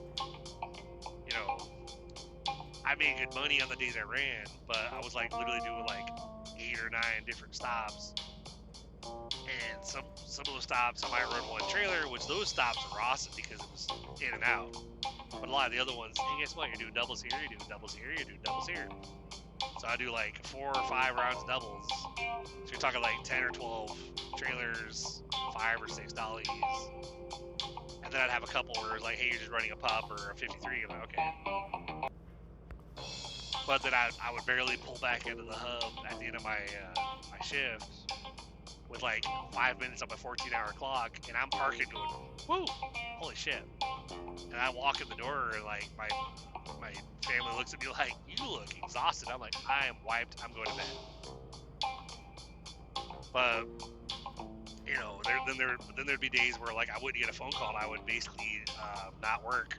I made good money on the days I ran, but I was like literally doing like 8 or 9 different stops. And some of those stops I might run one trailer, which those stops are awesome because it was in and out. But a lot of the other ones, hey, guess what? You're doing doubles here, you're doing doubles here, you're doing doubles here. So I do like 4 or 5 rounds of doubles. So you're talking like 10 or 12 trailers, 5 or 6 dollies. And then I'd have a couple where it's like, hey, you're just running a pup or a 53. I'm like, okay. But then I would barely pull back into the hub at the end of my shift with like 5 minutes on my 14-hour clock, and I'm parking going, woo, holy shit. And I walk in the door, and like my family looks at me like, you look exhausted. I'm like, I am wiped, I'm going to bed. But then there'd be days where like I wouldn't get a phone call, and I would basically not work.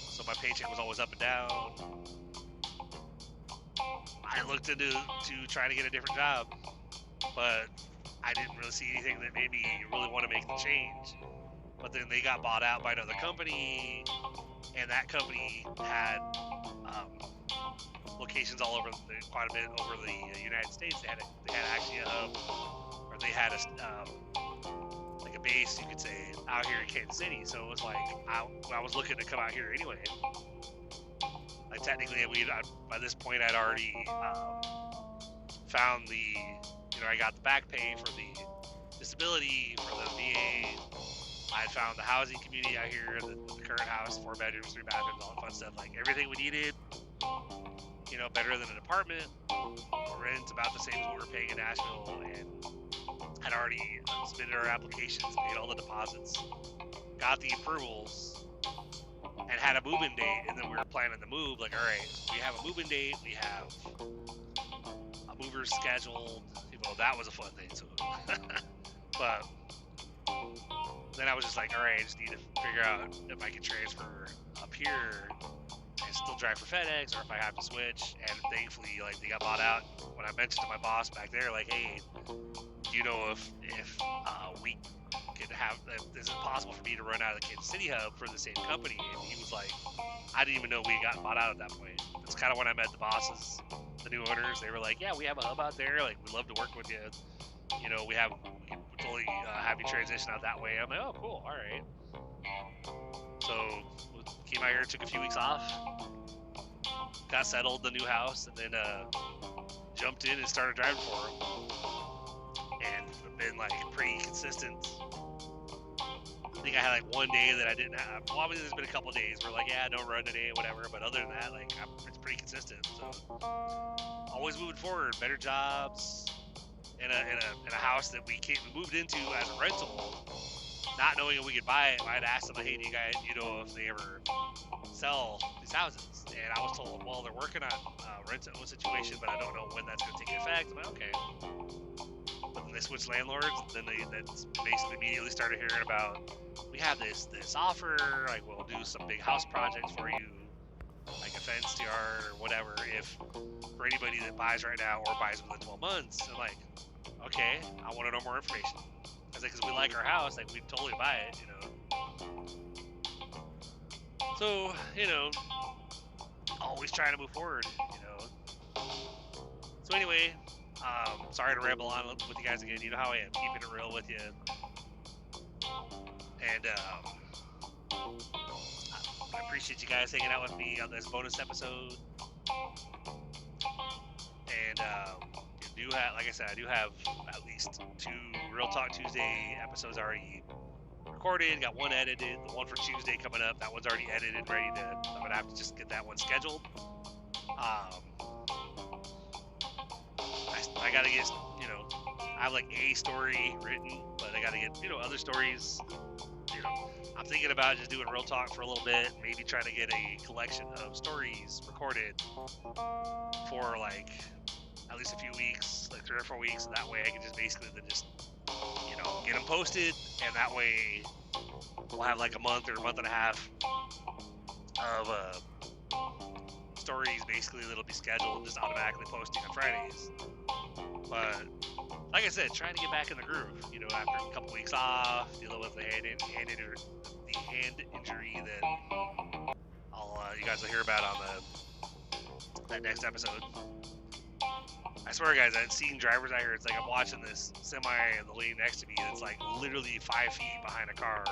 So my paycheck was always up and down. I looked into trying to get a different job, but I didn't really see anything that made me really want to make the change. But then they got bought out by another company, and that company had locations all over, quite a bit over the United States. They had actually a hub, or they had like a base, you could say, out here in Kansas City. So it was like I was looking to come out here anyway. Like technically, by this point I'd already found I got the back pay for the disability, for the VA. I found the housing community out here, the current house, 4 bedrooms, 3 bathrooms, all that fun stuff. Like everything we needed, better than an apartment. Rent's about the same as what we were paying in Nashville, and had already submitted our applications, paid all the deposits, got the approvals, and had a move-in date. And then we were planning the move. Like, all right, so we have a move-in date, we have a mover scheduled. That was a fun thing too. But then I was just like, all right, I just need to figure out if I can transfer up here and still drive for FedEx, or if I have to switch. And thankfully, like, they got bought out. When I mentioned to my boss back there, like, hey, do you know if we could have, is it possible for me to run out of the Kansas City hub for the same company? And he was like, I didn't even know we got bought out at that point. It's kind of when I met the bosses, the new owners. They were like, yeah, we have a hub out there. Like, we'd love to work with you. We can totally have you transition out that way. I'm like, oh, cool, all right. So came out here, took a few weeks off, got settled in the new house, and then jumped in and started driving for them. And I've been like pretty consistent. I think I had like one day that I didn't have. Well, obviously there's been a couple days where like, yeah, don't run today, whatever. But other than that, like, it's pretty consistent. So always moving forward, better jobs. In a house that we moved into as a rental, not knowing if we could buy it. I'd asked them, hey, do you guys, if they ever sell these houses? And I was told, well, they're working on a rent-to-own situation, but I don't know when that's going to take effect. I'm like, okay. But then they switched landlords, then that's basically immediately started hearing about, we have this offer, like, we'll do some big house projects for you, like a fenced yard or whatever, if for anybody that buys right now or buys within 12 months. I'm like, okay, I want to know more information. I was like, because we like our house, like, we'd totally buy it, So, always trying to move forward, So anyway, sorry to ramble on with you guys again. You know how I am, keeping it real with you. And I appreciate you guys hanging out with me on this bonus episode. And like I said, I do have at least 2 Real Talk Tuesday episodes already recorded. Got one edited. The one for Tuesday coming up, that one's already edited and ready to. I'm gonna have to just get that one scheduled. I gotta get, I have like a story written, but I gotta get, other stories. I'm thinking about just doing Real Talk for a little bit, maybe trying to get a collection of stories recorded for like at least a few weeks, like 3 or 4 weeks, and that way I can just basically then just, get them posted, and that way we'll have like a month or a month and a half of stories basically that'll be scheduled, just automatically posting on Fridays. But like I said, trying to get back in the groove, after a couple weeks off, dealing with the hand injury that you guys will hear about on that next episode. I swear, guys, I've seen drivers out here. It's like I'm watching this semi in the lane next to me that's like literally 5 feet behind a car,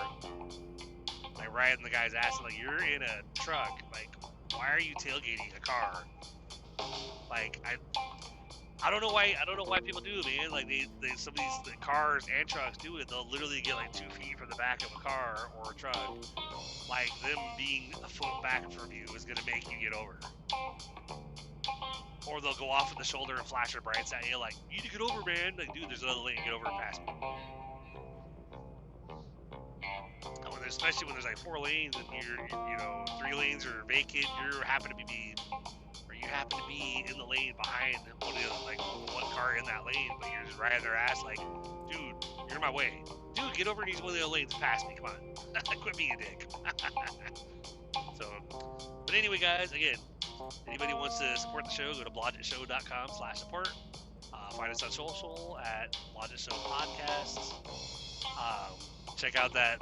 like riding the guy's ass. Like, you're in a truck. Like, why are you tailgating a car? Like, I don't know why people do it, man. Like, they some of these cars and trucks do it. They'll literally get like 2 feet from the back of a car or a truck. Like, them being a foot back from you is gonna make you get over. Or they'll go off at the shoulder and flash their brights at you, like, you need to get over, man. Like, dude, there's another lane, get over and pass me. And especially when there's like 4 lanes and you're 3 lanes are vacant, you happen to be in the lane behind one car in that lane, but you're just riding their ass like, dude, you're in my way. Dude, get over and use one of the other lanes and pass me, come on. Quit being a dick. So, but anyway, guys, again, anybody wants to support the show, go to blodgetshow.com/support. Find us on social at Blodget Show Podcasts. Check out that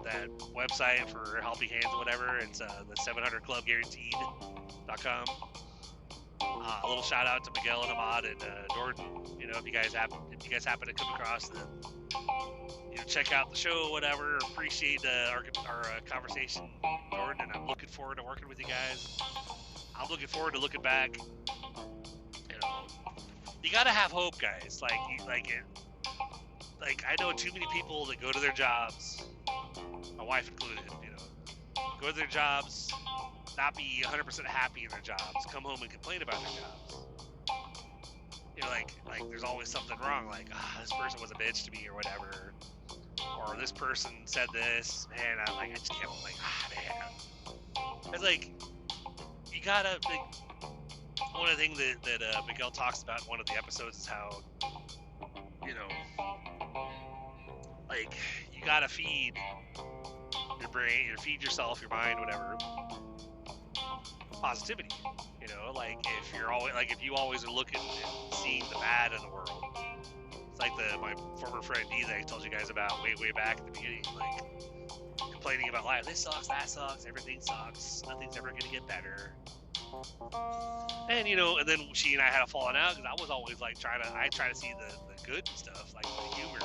website for helping hands or whatever. It's the 700clubguaranteed.com. A little shout out to Miguel and Ahmad and Jordan. If you guys happen to come across them, check out the show, whatever. Appreciate our conversation, Jordan, and I'm looking forward to working with you guys. I'm looking forward to looking back, you gotta have hope, guys. Like I know too many people that go to their jobs, my wife included, go to their jobs, not be 100% happy in their jobs, come home and complain about their jobs. Like there's always something wrong. Like, this person was a bitch to me or whatever, or this person said this, man. I just can't. Like, man. It's like you gotta. One of the things that Miguel talks about in one of the episodes is how, like, you gotta feed your brain, feed yourself, your mind, whatever, positivity. Like if you always are looking and seeing the bad in the world. It's like my former friend D that I told you guys about way back at the beginning, like complaining about life. This sucks, that sucks, everything sucks, nothing's ever gonna get better. And and then she and I had a falling out because I was always like try to see the good and stuff, like the humor.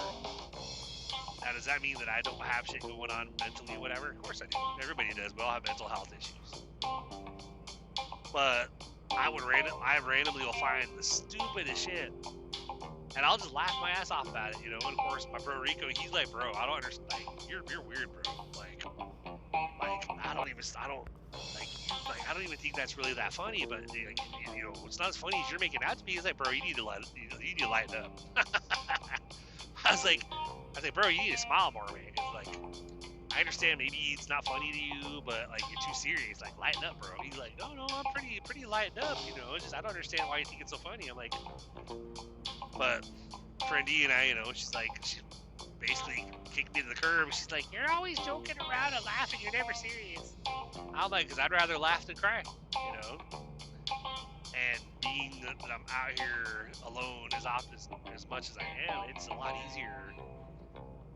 Now, does that mean that I don't have shit going on mentally, whatever? Of course I do. Everybody does. We all have mental health issues. But I randomly will find the stupidest shit, and I'll just laugh my ass off about it, And of course, my bro Rico, he's like, bro, I don't understand. Like, you're weird, bro. Like I don't even think that's really that funny. But it's not as funny as you're making it out to be. He's like, bro, you need to lighten up. I was like, bro, you need to smile more, man. Like, I understand maybe it's not funny to you, but like you're too serious. Like, lighten up, bro. He's like, no, I'm pretty lightened up. It's just I don't understand why you think it's so funny. I'm like, but friend D and I, she's like, she basically kicked me to the curb. She's like, you're always joking around and laughing. You're never serious. I'm like, because I'd rather laugh than cry, And being that I'm out here alone as much as I am, it's a lot easier.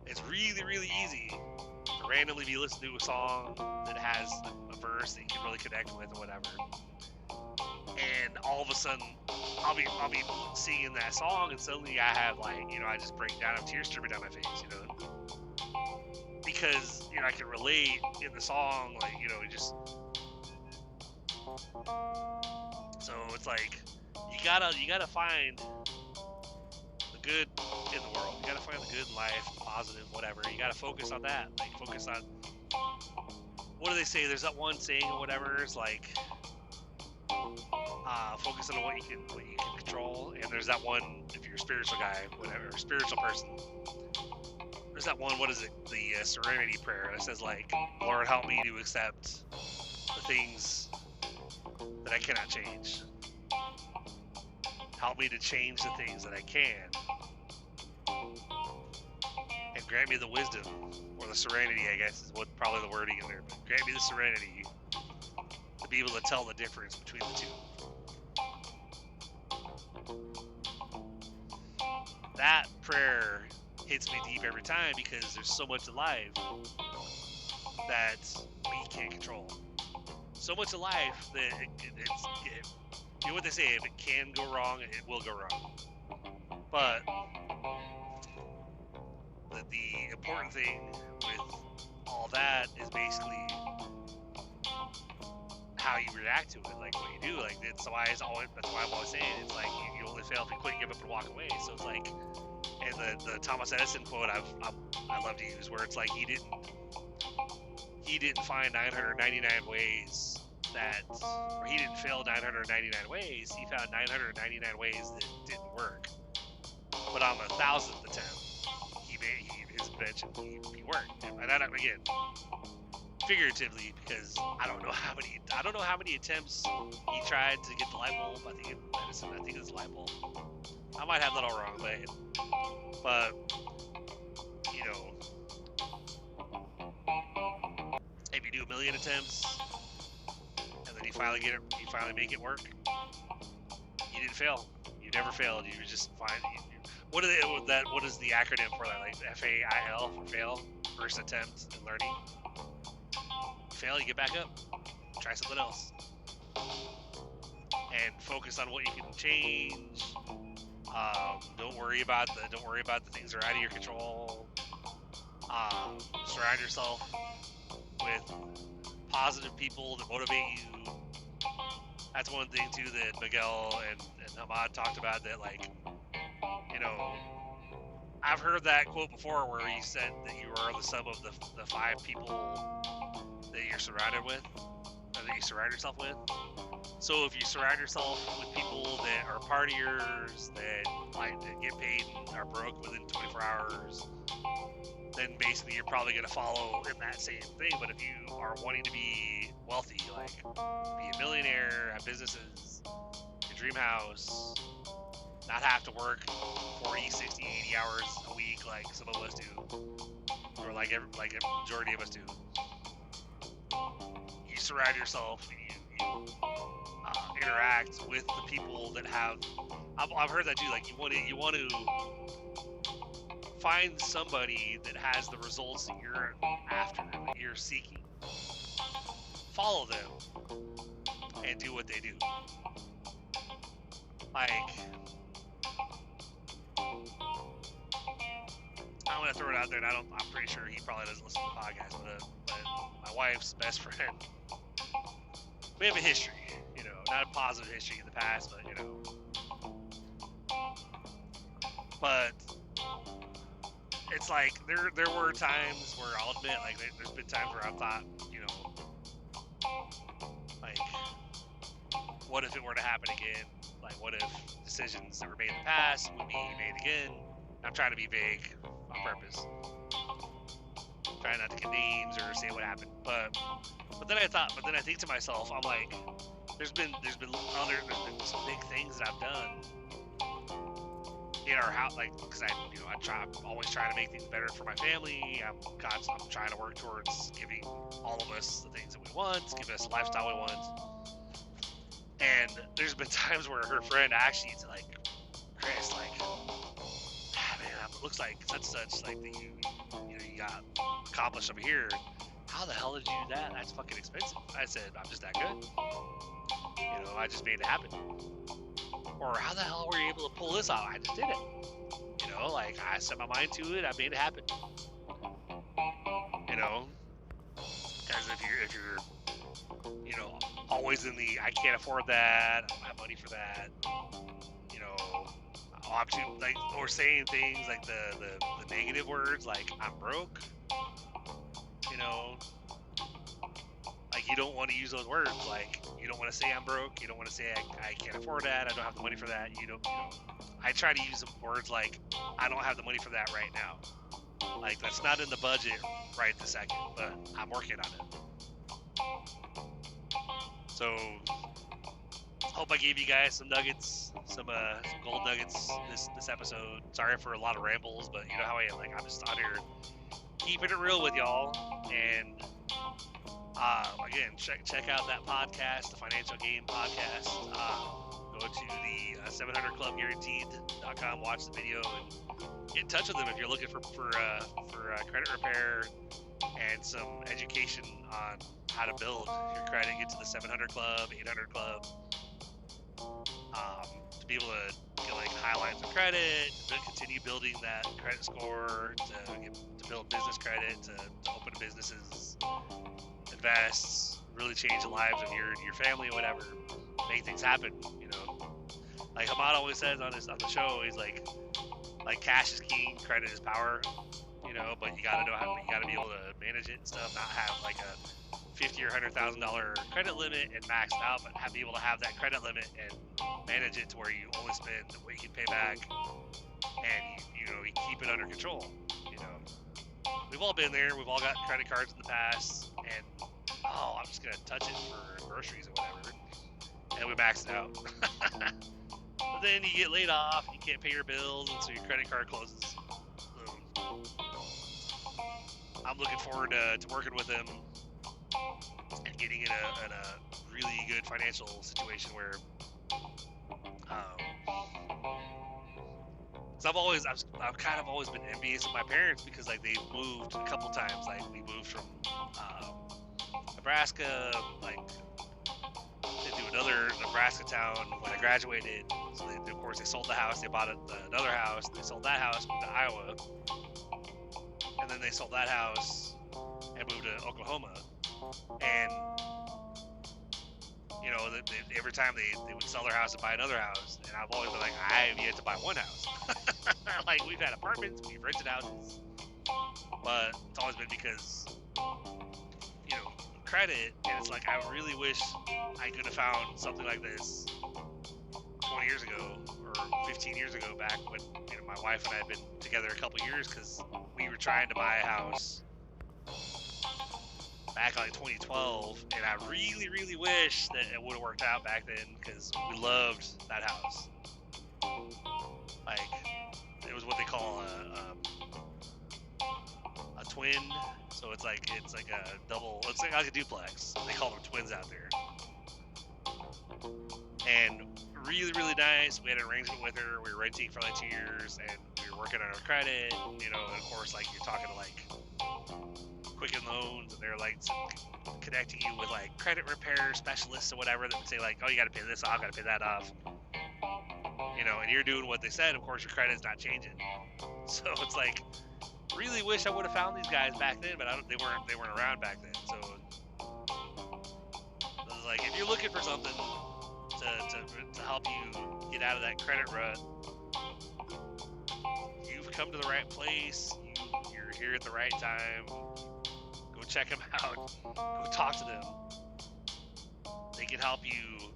It's really, really easy to randomly be listening to a song that has a verse that you can really connect with or whatever. And all of a sudden, I'll be singing that song, and suddenly I have I just break down, I'm tears streaming down my face, because I can relate in the song, just. So it's like you gotta find the good in the world. You gotta find the good in life, positive, whatever. You gotta focus on that. Like focus on what do they say? There's that one saying or whatever. It's like focus on what you can control. And there's that one if you're a spiritual guy, whatever, spiritual person. There's that one. What is it? The Serenity Prayer. It says like, Lord, help me to accept the things that I cannot change. Help me to change the things that I can. And grant me the wisdom, or the serenity, I guess, is what probably the wording in there. But grant me the serenity to be able to tell the difference between the two. That prayer hits me deep every time because there's so much in life that we can't control. So much of life that you know what they say, if it can go wrong, it will go wrong. But the important thing with all that is basically how you react to it, like what you do. Like that's why I'm always saying it's like you only fail if you quit, give up, and walk away. So it's like, and the Thomas Edison quote I love to use, where it's like he didn't find 999 ways or he didn't fail 999 ways. He found 999 ways that didn't work. But on the 1,000th attempt, his invention worked. And that, again, figuratively, because I don't know how many attempts he tried to get the light bulb. I think it was the light bulb. I might have that all wrong, but if you do 1 million attempts and then you finally make it work, you didn't fail. You never failed. You were just fine. What is the acronym for that? Like FAIL for fail, first attempt in learning. Fail, you get back up, try something else, and focus on what you can change. Don't worry about the things that are out of your control. Surround yourself with positive people that motivate you. That's one thing too that Miguel and Hamad talked about that, like, you know, I've heard that quote before where he said that you are the sum of the 5 people that you're surrounded with, or that you surround yourself with. So if you surround yourself with people that are partiers, that get paid and are broke within 24 hours, then basically you're probably going to follow in that same thing. But if you are wanting to be wealthy, like be a millionaire, have businesses, your dream house, not have to work 40, 60, 80 hours a week like some of us do, or like a majority of us do, you surround yourself, you interact with the people that have. I've heard that too. Like you want to find somebody that has the results that you're after, that you're seeking. Follow them and do what they do. Like, I'm gonna throw it out there, and I'm pretty sure he probably doesn't listen to the podcast, but my wife's best friend. We have a history, you know, not a positive history in the past, but you know. But it's like there were times where I'll admit, like there's been times where I've thought, you know, like, what if it were to happen again? Like, what if decisions that were made in the past would be made again? I'm trying to be vague on purpose, trying not to get names or say what happened. But then I think to myself, I'm like, there's been some big things that I've done in our house, like, because I'm always trying to make things better for my family. I'm trying to work towards giving all of us the things that we want, giving us the lifestyle we want. And there's been times where her friend actually is like, Chris, like, man, it looks like such like that you got accomplished over here. How the hell did you do that? That's fucking expensive. I said, I'm just that good. You know, I just made it happen. Or how the hell were you able to pull this out? I just did it. You know, like I set my mind to it. I made it happen. You know, because if you're, you know, always in the I can't afford that, I don't have money for that. You know, like, or saying things like the negative words like I'm broke. You know, like you don't want to use those words. Like you don't want to say I'm broke. You don't want to say I can't afford that. I don't have the money for that. You know, I try to use words like I don't have the money for that right now. Like that's not in the budget right this second, but I'm working on it. So hope I gave you guys some nuggets, some gold nuggets this episode. Sorry for a lot of rambles, but you know how I am. Like I'm just out here keeping it real with y'all. And again, check out that podcast, the Financial Game Podcast. Go to the 700clubguaranteed.com, watch the video, and get in touch with them if you're looking for credit repair and some education on how to build your credit, get to the 700 Club, 800 Club, to be able to get like highlights of credit, to continue building that credit score, to build business credit, to open businesses, invest, really change the lives of your family or whatever, make things happen. You know, like Hamad always says on the show, he's like cash is king, credit is power. You know, but you gotta be able to manage it and stuff, not have like a $50,000 or $100,000 credit limit and max it out, but be able to have that credit limit and manage it to where you only spend what you can pay back, and you keep it under control. You know, we've all been there. We've all got credit cards in the past, and I'm just gonna touch it for groceries or whatever, and we max it out. But then you get laid off, you can't pay your bills, and so your credit card closes. I'm looking forward to working with them and getting in a really good financial situation where, so I've kind of always been envious of my parents because like they've moved a couple times. Like we moved from Nebraska, like into another Nebraska town when I graduated. So of course they sold the house, they bought another house, they sold that house, moved to Iowa. And then they sold that house and moved to Oklahoma. And every time they would sell their house and buy another house, and I've always been like, I have yet to buy one house. Like, we've had apartments, we've rented houses, but it's always been because, credit, and it's like, I really wish I could have found something like this 20 years ago or 15 years ago, back when my wife and I had been together a couple years, because we were trying to buy a house back in like 2012, and I really, really wish that it would have worked out back then, because we loved that house. Like, it was what they call a twin, so it's like a double. It's like a duplex. They call them twins out there, and really, really nice. We had an arrangement with her. We were renting for like 2 years, and we were working on our credit. And of course, like, you're talking to like Quicken Loans, and they're like connecting you with like credit repair specialists or whatever that would say like, oh, you got to pay this off, got to pay that off. And you're doing what they said. Of course, your credit's not changing. So it's like, really wish I would have found these guys back then, but they weren't around back then. So it's like, if you're looking for something to help you get out of that credit rut, you've come to the right place. You're here at the right time. Go check them out. Go talk to them. They can help you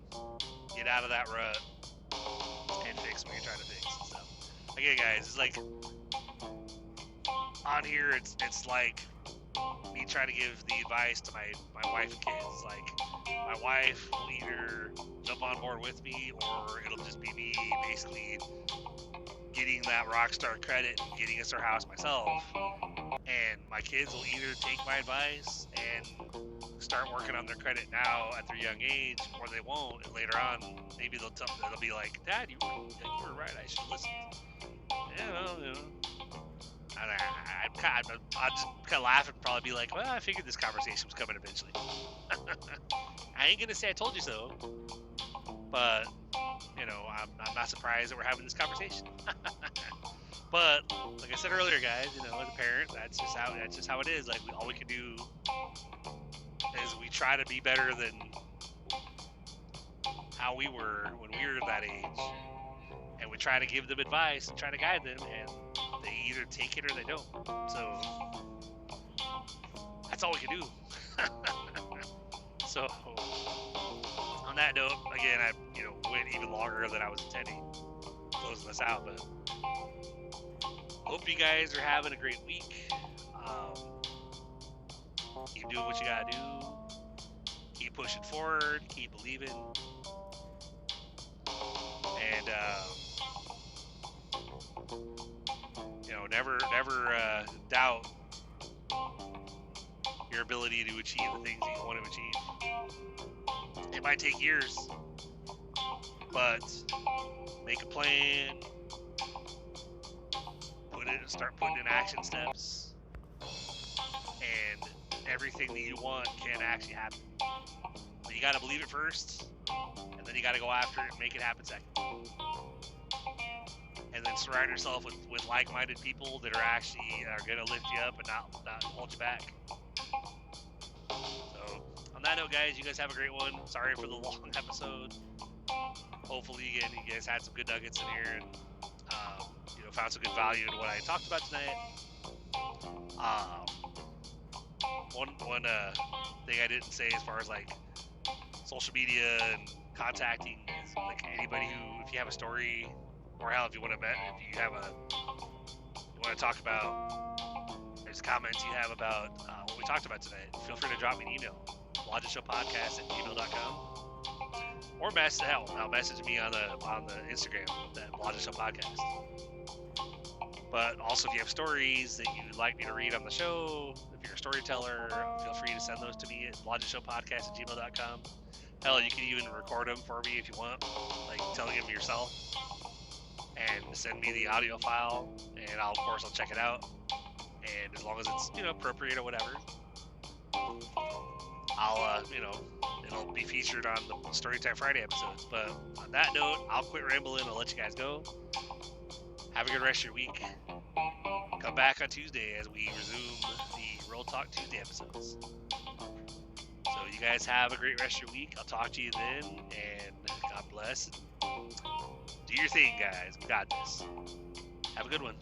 get out of that rut and fix what you're trying to fix. So, again, guys, it's like, on here, it's like me trying to give the advice to my wife and kids. Like, my wife will either jump on board with me, or it'll just be me basically getting that rockstar credit and getting us our house myself. And my kids will either take my advice and start working on their credit now at their young age, or they won't, and later on maybe they'll be like, Dad, you were right, I should listen. I'd just kind of laugh and probably be like, well, I figured this conversation was coming eventually. I ain't gonna say I told you so, but I'm not surprised that we're having this conversation. But like I said earlier, guys, as a parent, that's just how it is. Like, all we can do is we try to be better than how we were when we were that age, and we try to give them advice and try to guide them, and they either take it or they don't. So that's all we can do. So on that note, again, I went even longer than I was intending closing this out, but hope you guys are having a great week. Keep doing what you gotta do. Keep pushing forward. Keep believing. And never doubt your ability to achieve the things that you want to achieve. It might take years, but make a plan. Start putting in action steps, and everything that you want can actually happen. But you got to believe it first, and then you got to go after it and make it happen second. And then surround yourself with like-minded people that are going to lift you up and not hold you back. So on that note, guys, you guys have a great one. Sorry for the long episode. Hopefully, again, you guys had some good nuggets in here, and found some good value in what I talked about tonight. One thing I didn't say as far as like social media and contacting is like anybody who, if you have a story, or hell, if you want to talk about, there's comments you have about what we talked about tonight, feel free to drop me an email, blogicshowpodcast@gmail.com, or message me on the Instagram, that blogicshowpodcast. But also, if you have stories that you'd like me to read on the show, if you're a storyteller, feel free to send those to me at blogicshowpodcast@gmail.com. Hell, you can even record them for me if you want, like telling them yourself, and send me the audio file, and I'll check it out. And as long as it's appropriate or whatever, I'll it'll be featured on the Storytime Friday episodes. But on that note, I'll quit rambling. I'll let you guys go. Have a good rest of your week. Come back on Tuesday as we resume the Real Talk Tuesday episodes. So you guys have a great rest of your week. I'll talk to you then, and God bless. Do your thing, guys. We got this. Have a good one.